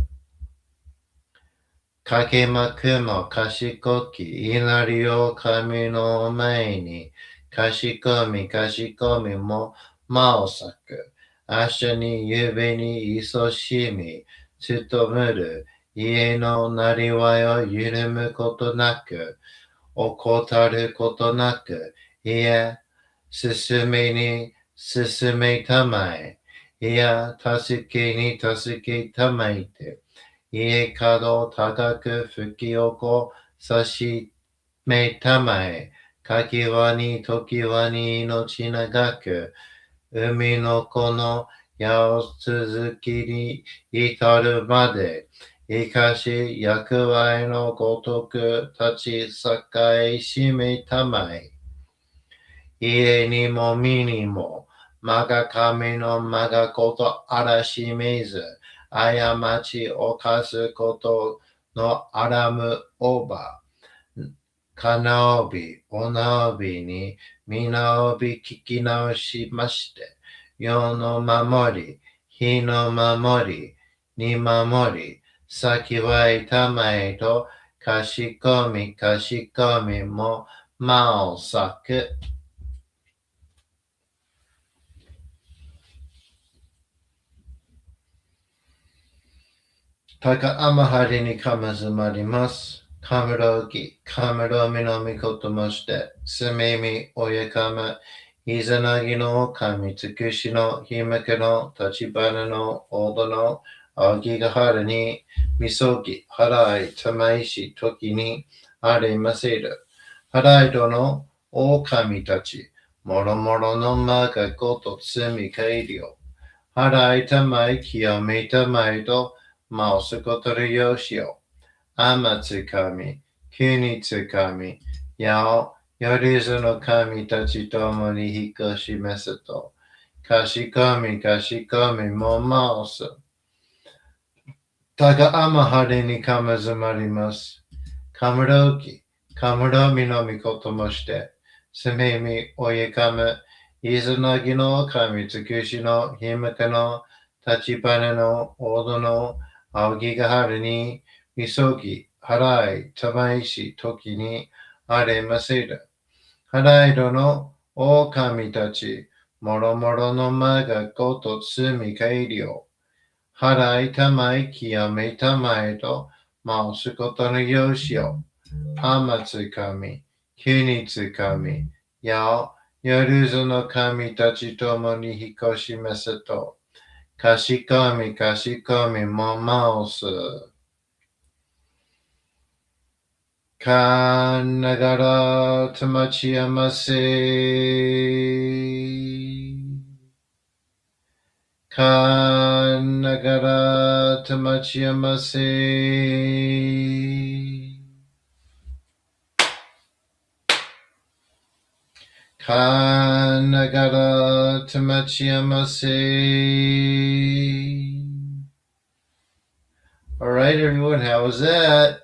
かけまくも賢き祈りを神の前に、かしこみも間を裂く。明日に指に勤しみ、勤むる家のなりわいを緩むことなく、怠ることなく、いや、進めたまえ、いや、助けたまえて、家角高く吹き起こさしめたまえ、かきわに時はに命長く、海の子のやお続きに至るまで、生かし役割のごとく立ち栄しめたまえ。家にも身にも、我が神の我がことあらしめず、過ち犯すことのあらむおば、かなおび、おなおびに、みなおび聞き直しまして、世の守り、日の守り、に守り、先はいたまえと、かしこみも、間を裂く。高天張りにかまずまります。カムロギ、カムロミのみこともして、すみみ、おやかま、いざなぎの神尽くしのひめけの立花の大戸の青木が春に、みそぎ、払い、たまいし、時に、ありませる。払いどの狼たち、もろもろのまがこと罪帰りを。払いたまい、清めたまいと、まおすことるよしよ。あまつかみ、きにつかみ、やお、よりずの神たちともに引っ越しますと。かしこみもまおす。たがあまはりにかまずまります。かむろき、かむろみのみこともして、すみみおやかむ、いずなぎの神つくしのひむかの立ち花の大戸の青木が春に、みそぎ、払い、たまいし、時に、あれませる。払いどの狼たち、もろもろのまがことつみ改良。払いたまい清めたまえと、回すことのよしよ。天つかみ、木につかみ、や夜ずの神たちともに引っ越しますと、かしこみかしこみも回す。かながらとまちやませ。かながらとまちやませ。かながらとまちやませ. All right, everyone, how was that?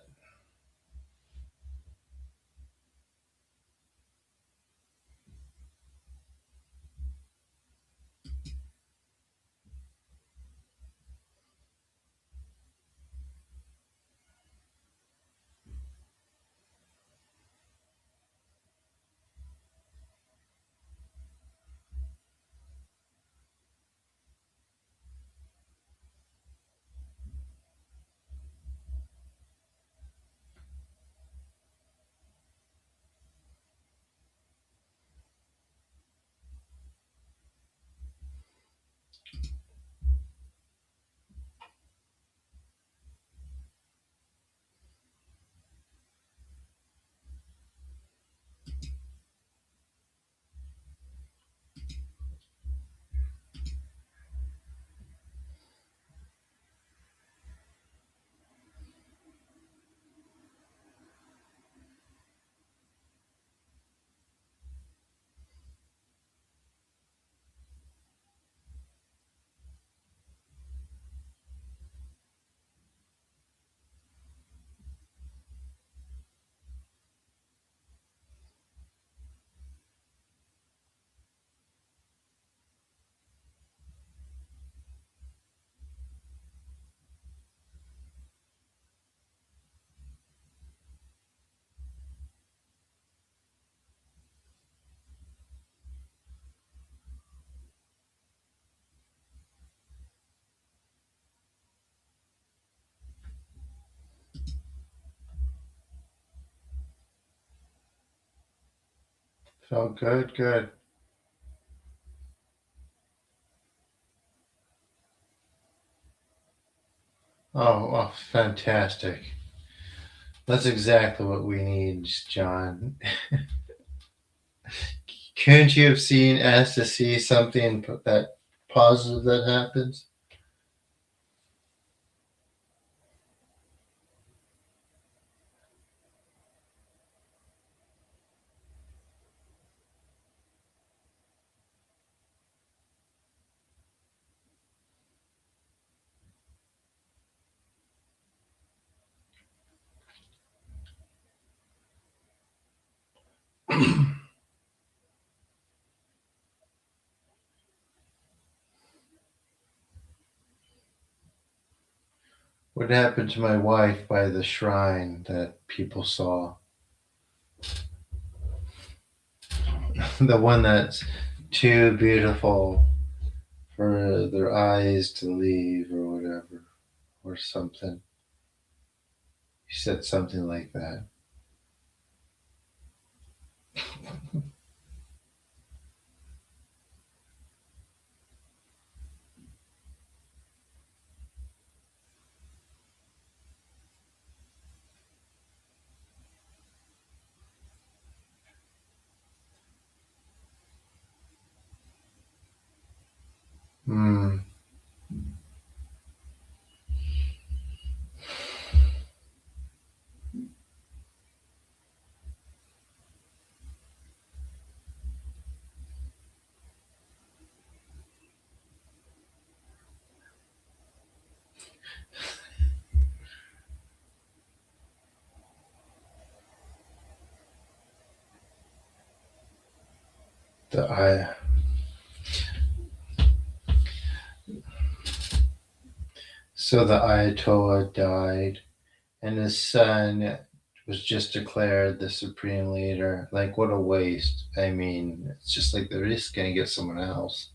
Felt good, good. Oh, fantastic. That's exactly what we need, John. Couldn't you have asked to see something that positive that happens? What happened to my wife by the shrine that people saw? The one that's too beautiful for their eyes to leave or whatever, or something. He said something like that. Hmm. The eye. So the Ayatollah died, and his son was just declared the supreme leader. Like, what a waste. I mean, it's just like they're just going to get someone else.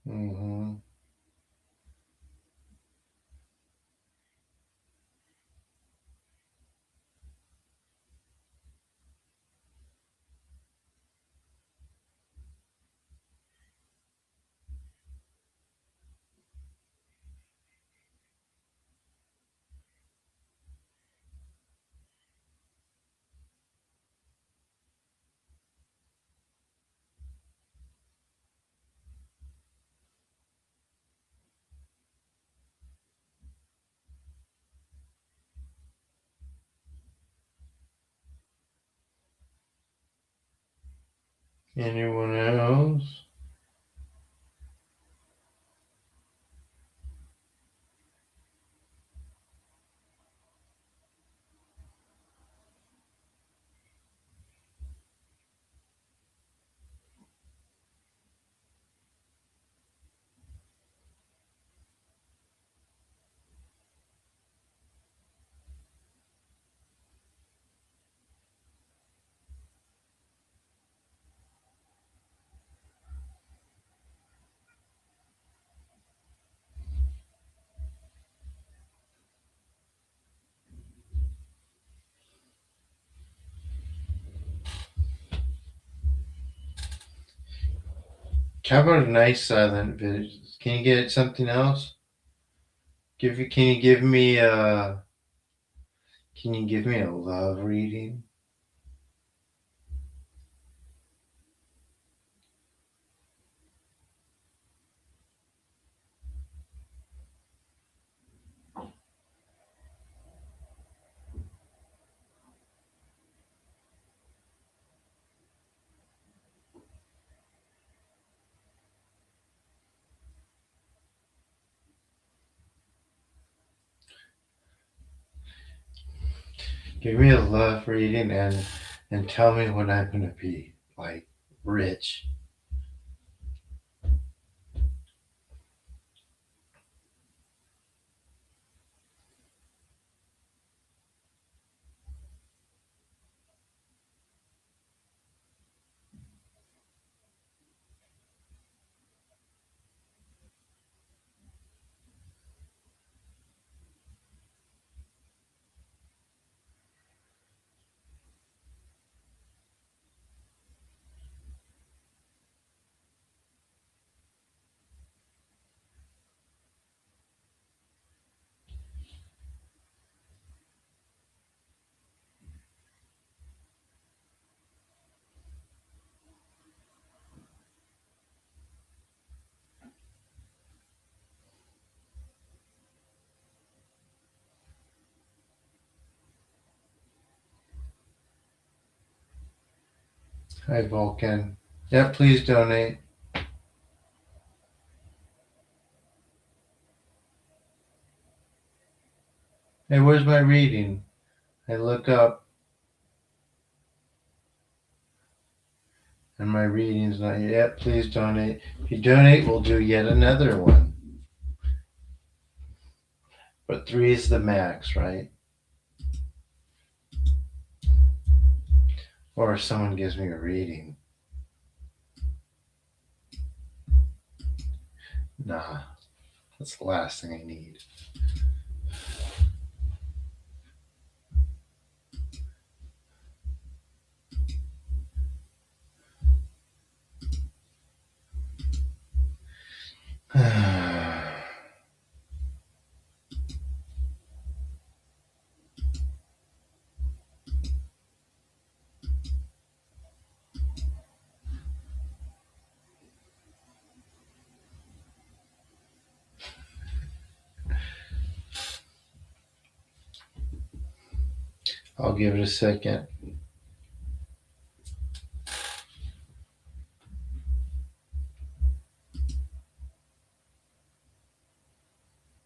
Mm-hmm. Anyone else? How about a nice silent video? Can you get something else? Can you give me a Can you give me a love reading? Give me a love reading and tell me when I'm gonna be like rich. Hi, Vulcan. Yeah, please donate. Hey, where's my reading? I look up and my reading's not yet. Please donate. If you donate, we'll do yet another one. But 3 is the max, right? Or if someone gives me a reading. Nah, that's the last thing I need. I'll give it a second.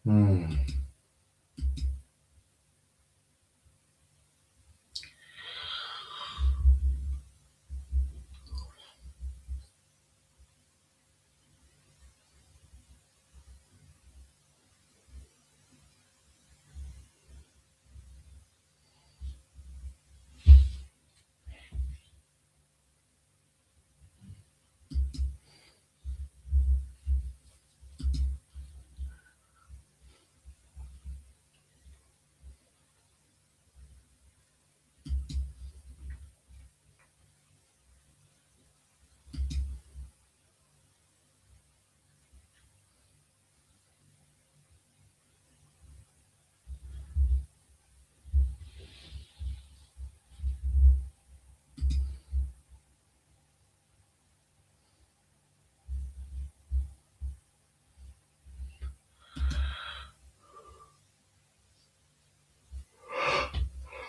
Hmm.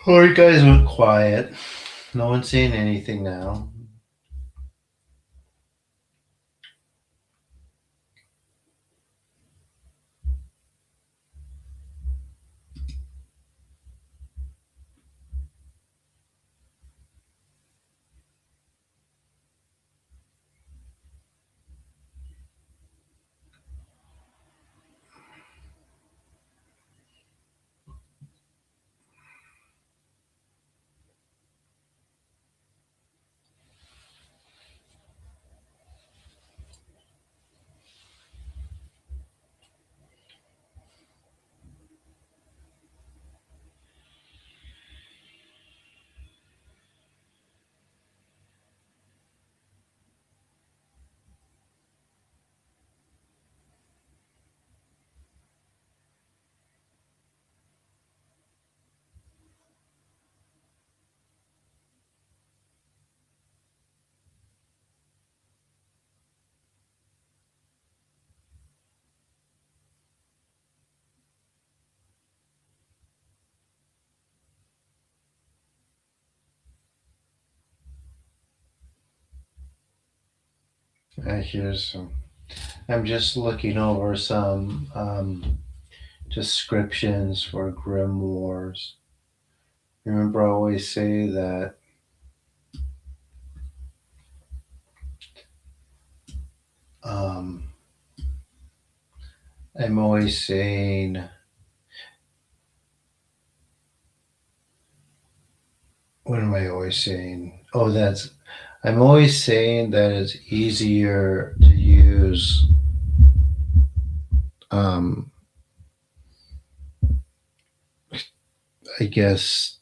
Oh, you guys went quiet. No one's saying anything now. Here's some. I'm just looking over some descriptions for grimoires. Remember, I always say that um, I'm always saying, what am I always saying? Oh, I'm always saying that it's easier to use um, I guess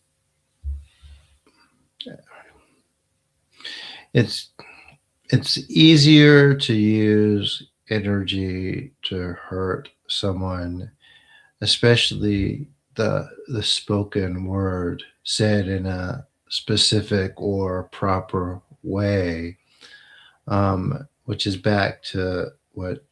it's it's easier to use energy to hurt someone, especially the spoken word said in a specific or proper way, which is back to what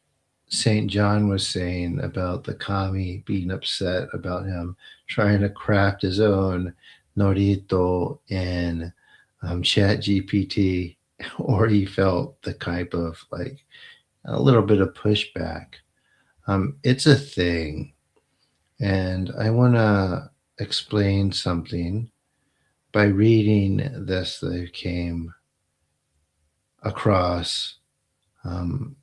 St. John was saying about the kami being upset about him trying to craft his own Norito in Chat GPT. or he felt the type of like a little bit of pushback. It's a thing. And I want to explain something by reading this that I came across. Um,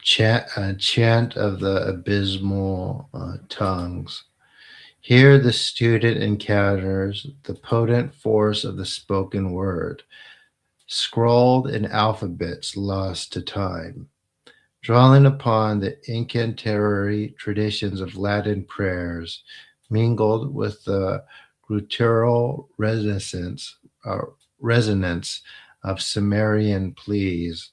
chant of the abysmal tongues. Here the student encounters the potent force of the spoken word, scrawled in alphabets lost to time. Drawing upon the incantatory traditions of Latin prayers, mingled with the guttural uh, resonance of Sumerian pleas,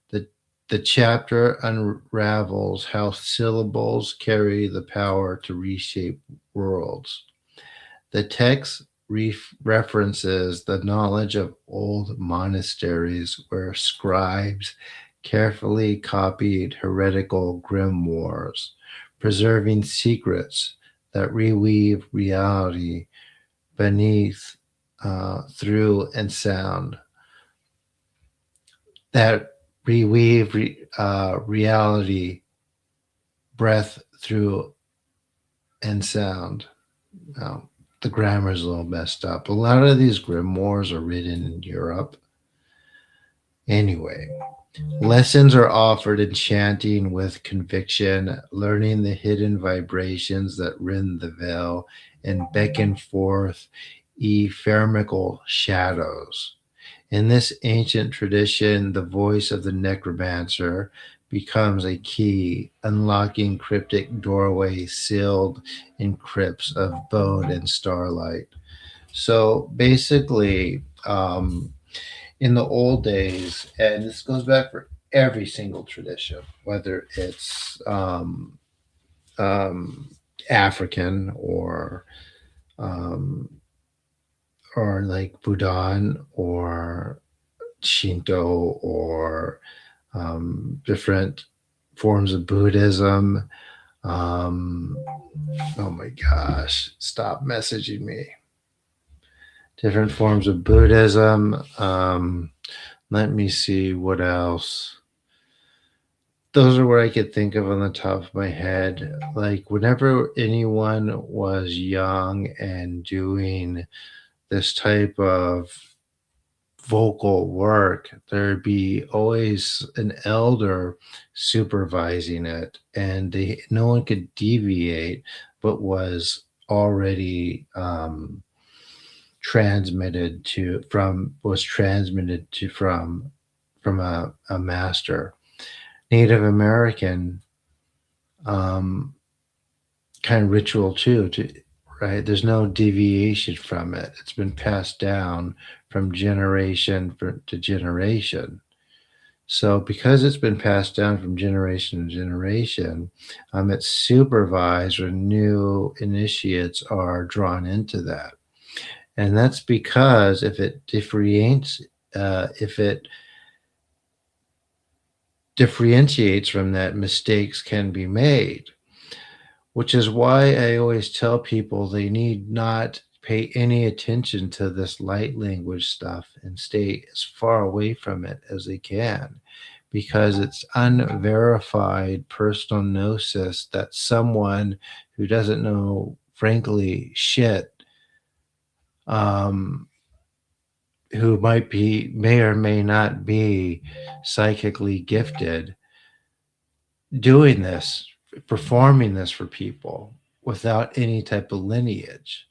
the, the chapter unravels how syllables carry the power to reshape worlds. The text references the knowledge of old monasteries where scribes carefully copied heretical grimoires, preserving secrets that reweave reality beneath, through, and sound. That reality, breath, through, and sound. Now, the grammar's a little messed up. A lot of these grimoires are written in Europe. Anyway, lessons are offered in chanting with conviction, learning the hidden vibrations that rend the veil and beckon forth ephemeral shadows. In this ancient tradition, the voice of the necromancer becomes a key, unlocking cryptic doorways sealed in crypts of bone and starlight. So basically, in the old days, and this goes back for every single tradition, whether it's um, African um, or like Buddhan or Shinto or different forms of Buddhism. Um, oh my gosh, stop messaging me. Different forms of Buddhism. Let me see what else. Those are what I could think of on the top of my head. Like, whenever anyone was young and doing this type of vocal work, there'd be always an elder supervising it, and no one could deviate, but was transmitted to from a master. Native American um, kind of ritual too. Right, there's no deviation from it. It's been passed down from generation to generation. So because it's been passed down from generation to generation, it's supervised when new initiates are drawn into that, and that's because if it differentiates from that, mistakes can be made. Which is why I always tell people they need not pay any attention to this light language stuff and stay as far away from it as they can, because it's unverified personal gnosis that someone who doesn't know, frankly, shit, um, who may or may not be psychically gifted, doing this, performing this for people without any type of lineage.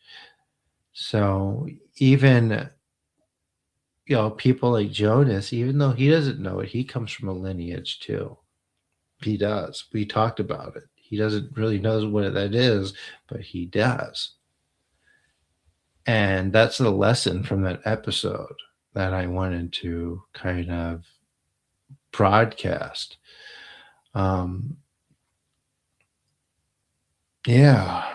So even, people like Jonas, even though he doesn't know it, he comes from a lineage too. He does. We talked about it. He doesn't really know what that is, but he does. And that's the lesson from that episode that I wanted to kind of broadcast. Um, yeah.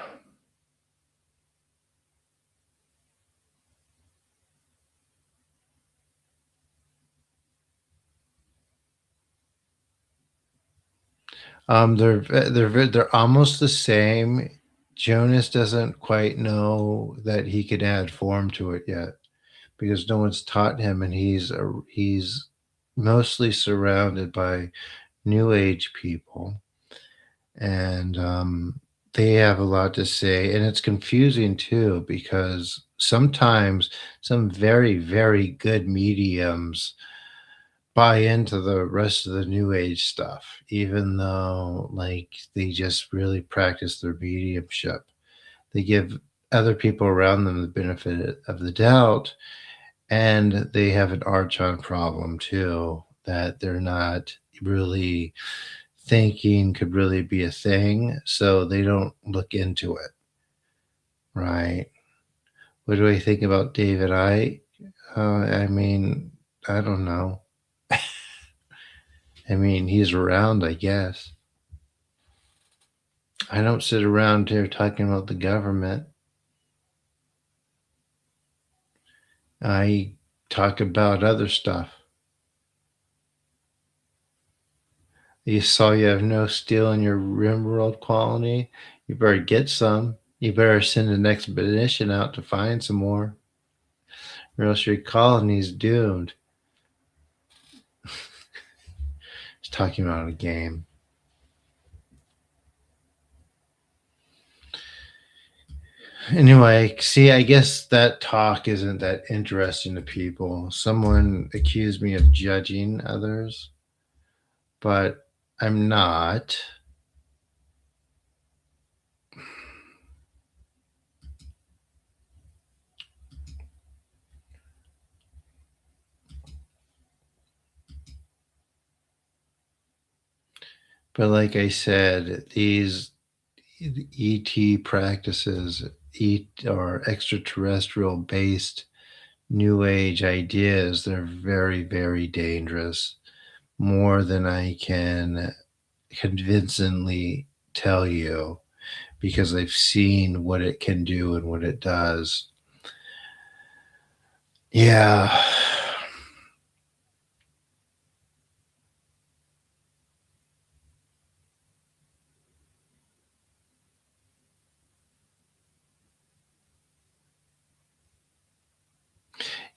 They're almost the same. Jonas doesn't quite know that he could add form to it yet, because no one's taught him, and he's mostly surrounded by new age people, and they have a lot to say, and it's confusing too because sometimes some very very good mediums buy into the rest of the new age stuff, even though like they just really practice their mediumship. They give other people around them the benefit of the doubt, and they have an archon problem too that they're not really thinking could really be a thing, so they don't look into it, right? What do I think about David Icke? I mean, I don't know. I mean, he's around, I guess. I don't sit around here talking about the government. I talk about other stuff. You saw you have no steel in your Rimworld colony. You better get some. You better send an expedition out to find some more, or else your colony's doomed. He's talking about a game. Anyway, see, I guess that talk isn't that interesting to people. Someone accused me of judging others, but I'm not. But like I said, these ET practices, or extraterrestrial based new age ideas, they're very, very dangerous. More than I can convincingly tell you because I've seen what it can do and what it does. Yeah.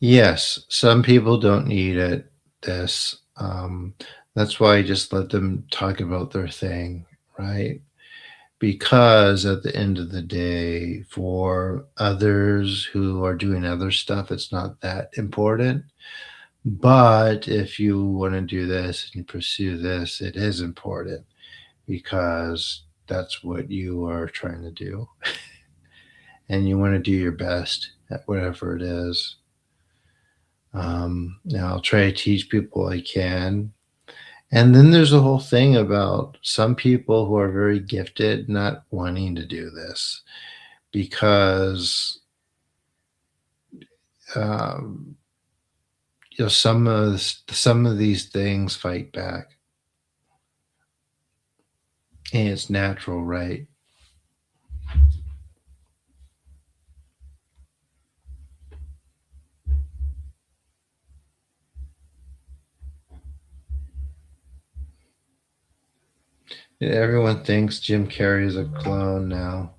Yes, some people don't need it. This, that's why I just let them talk about their thing, right? Because at the end of the day, for others who are doing other stuff, it's not that important. But if you want to do this and you pursue this, it is important because that's what you are trying to do. And you want to do your best at whatever it is. Now, I'll try to teach people I can. And then there's a whole thing about some people who are very gifted not wanting to do this because um, some of these things fight back, and it's natural, right? Everyone thinks Jim Carrey is a clone now.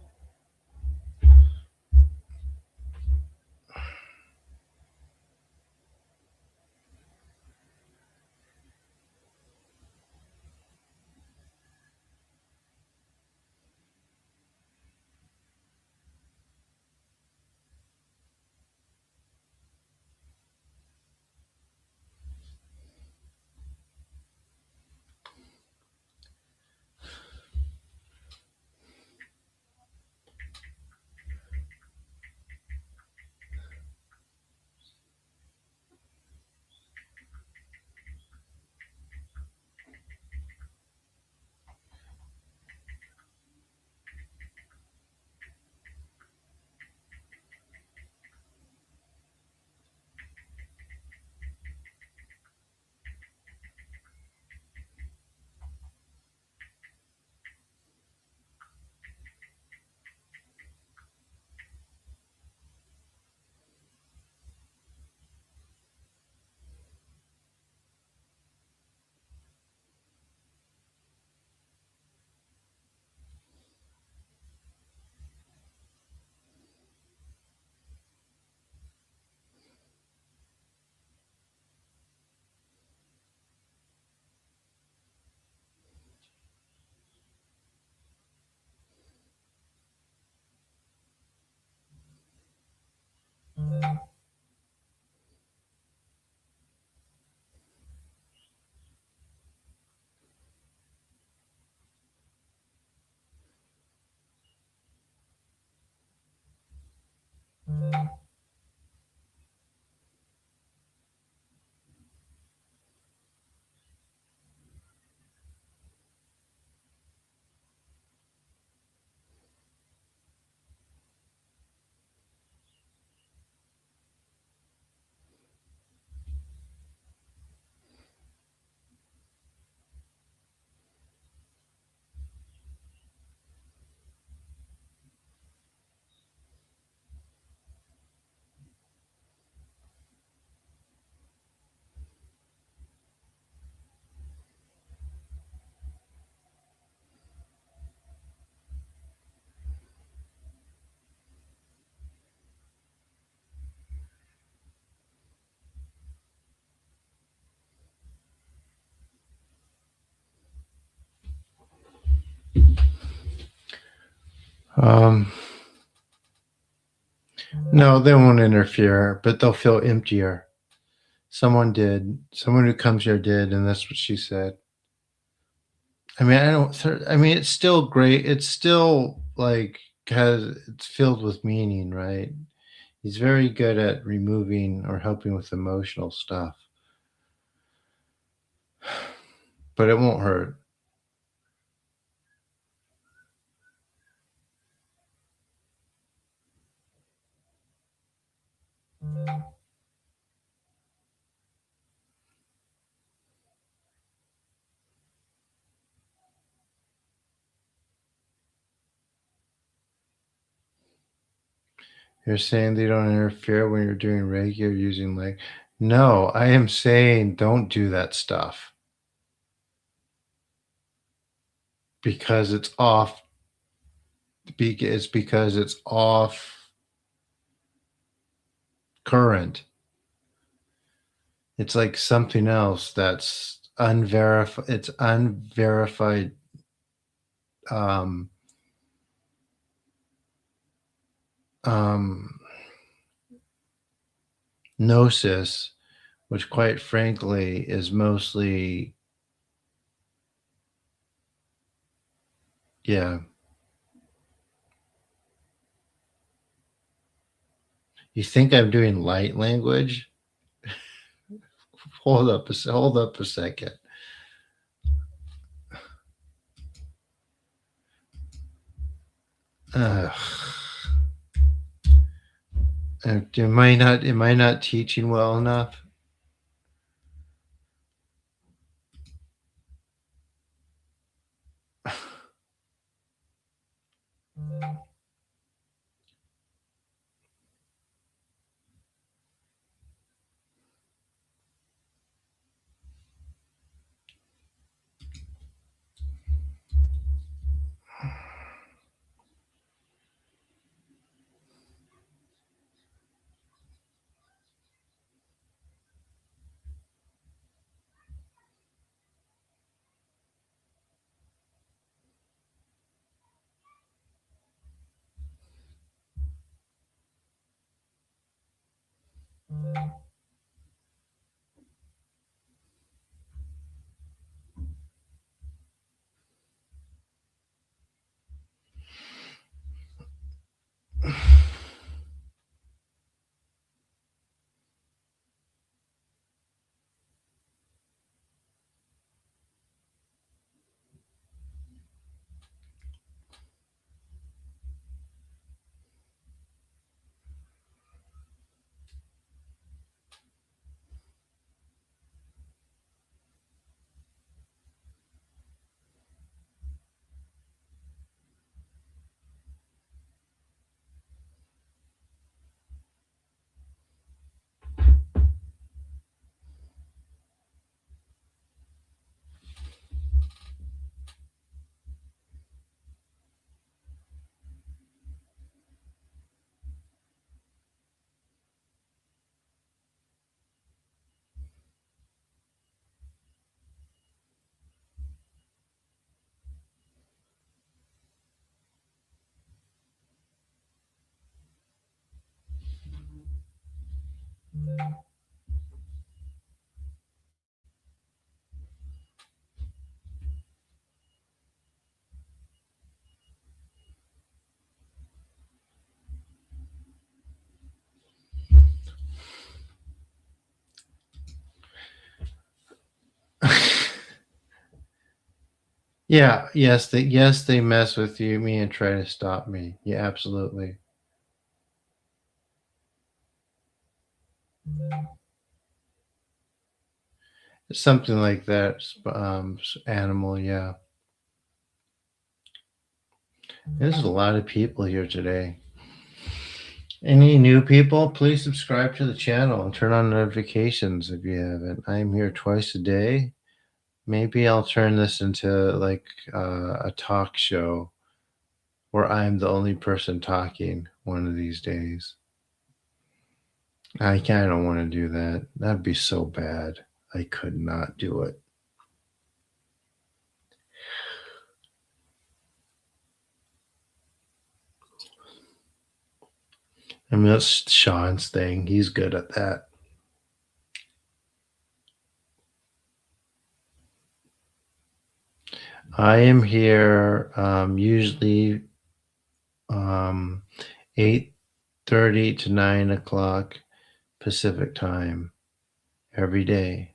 Um, no, they won't interfere, but they'll feel emptier. Someone did. Someone who comes here did, and that's what she said. I mean, I don't. I mean, it's still great. It's still like because it's filled with meaning, right? He's very good at removing or helping with emotional stuff, but it won't hurt. You're saying they don't interfere when you're doing Reiki or using like. No, I am saying don't do that stuff because it's off. It's because it's off current. It's like something else that's unverified. It's unverified. Um, um, Gnosis, which quite frankly is mostly, yeah. You think I'm doing light language? Hold up a second. Ugh. Am I not teaching well enough? Yeah, yes they mess with me and try to stop me. Yeah, absolutely. Something like that. Animal, yeah. There's a lot of people here today. Any new people, please subscribe to the channel and turn on notifications if you haven't. I'm here twice a day. Maybe I'll turn this into like a talk show where I'm the only person talking one of these days. I kind of want to do that. That'd be so bad. I could not do it. I mean, that's Sean's thing. He's good at that. I am here usually 8:30 to 9 o'clock Pacific time every day.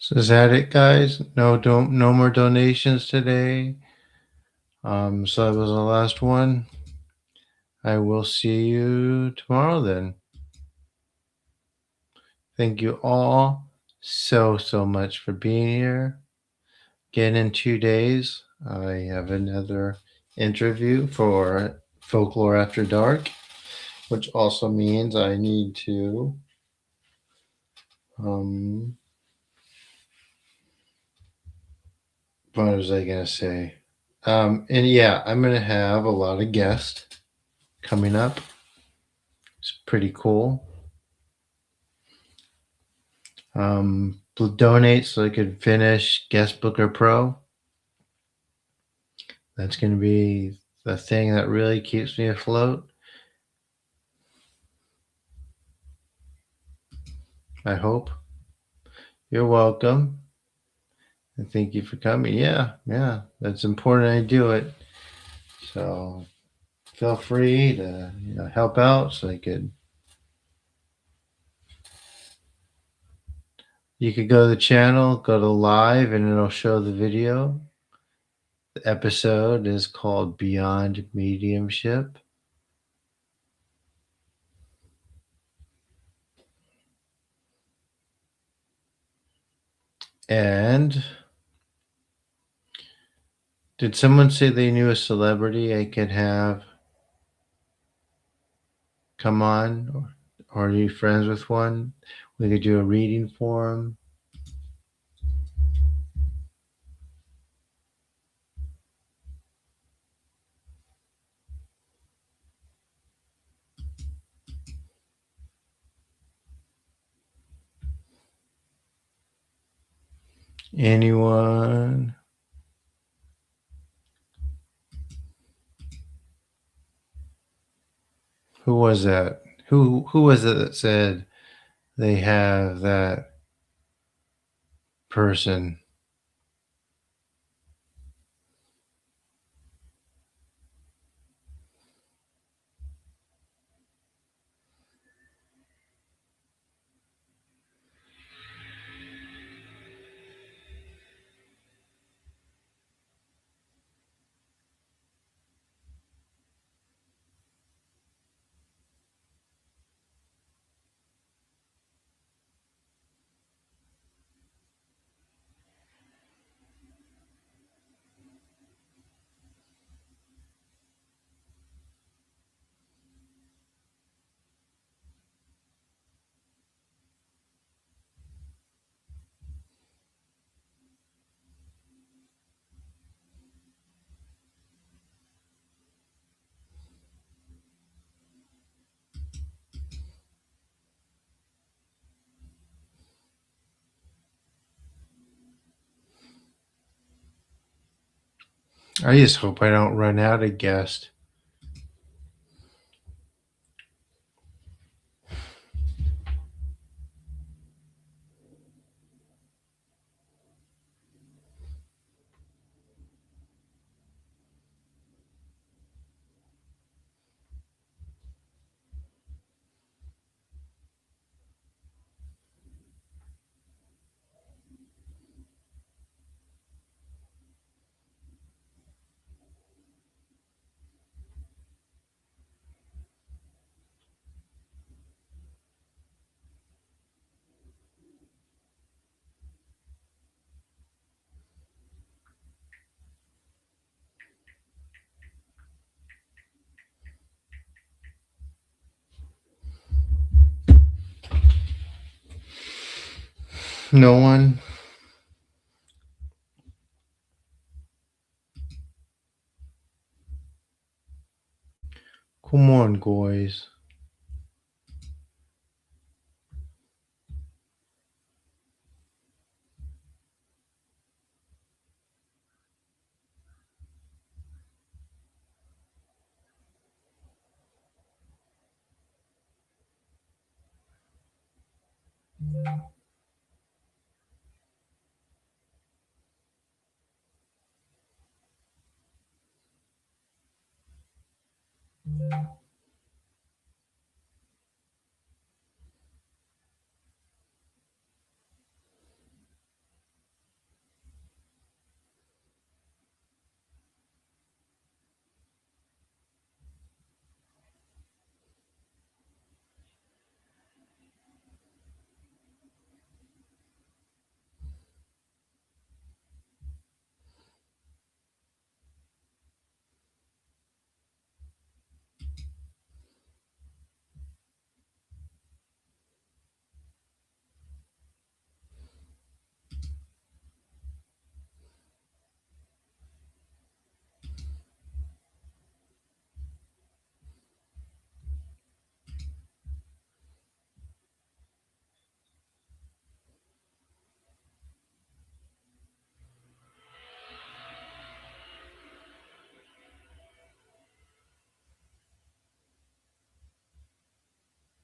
So is that it, guys? No more donations today. So that was the last one. I will see you tomorrow then. Thank you all so much for being here. Again, in 2 days, I have another interview for Folklore After Dark, which also means I need to what was I gonna say? And yeah, I'm gonna have a lot of guests coming up. It's pretty cool. Donate so I could finish Guest Booker Pro. That's gonna be the thing that really keeps me afloat. I hope. You're welcome. And thank you for coming. Yeah, that's important I do it. So feel free to help out so I could. You could go to the channel, go to live, and it'll show the video. The episode is called Beyond Mediumship. And did someone say they knew a celebrity I could have come on? Or are you friends with one? We could do a reading for them. Anyone? Who was that? Who was it that said they have that person. I just hope I don't run out of guests. No one? Come on, guys.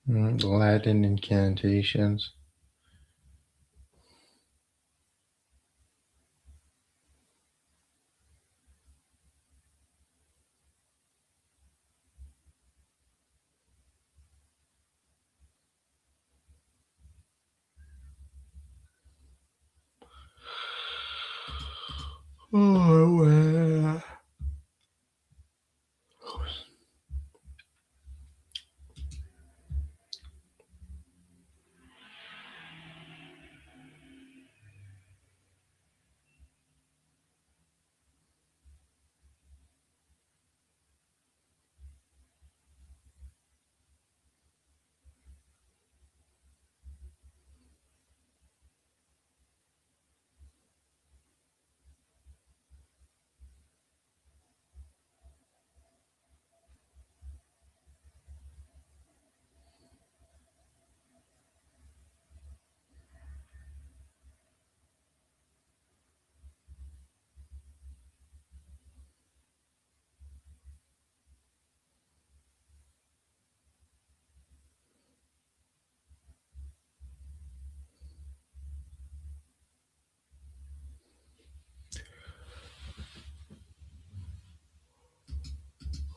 Latin incantations. Oh, well.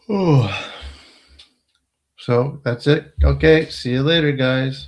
Oh. So that's it. Okay. See you later, guys.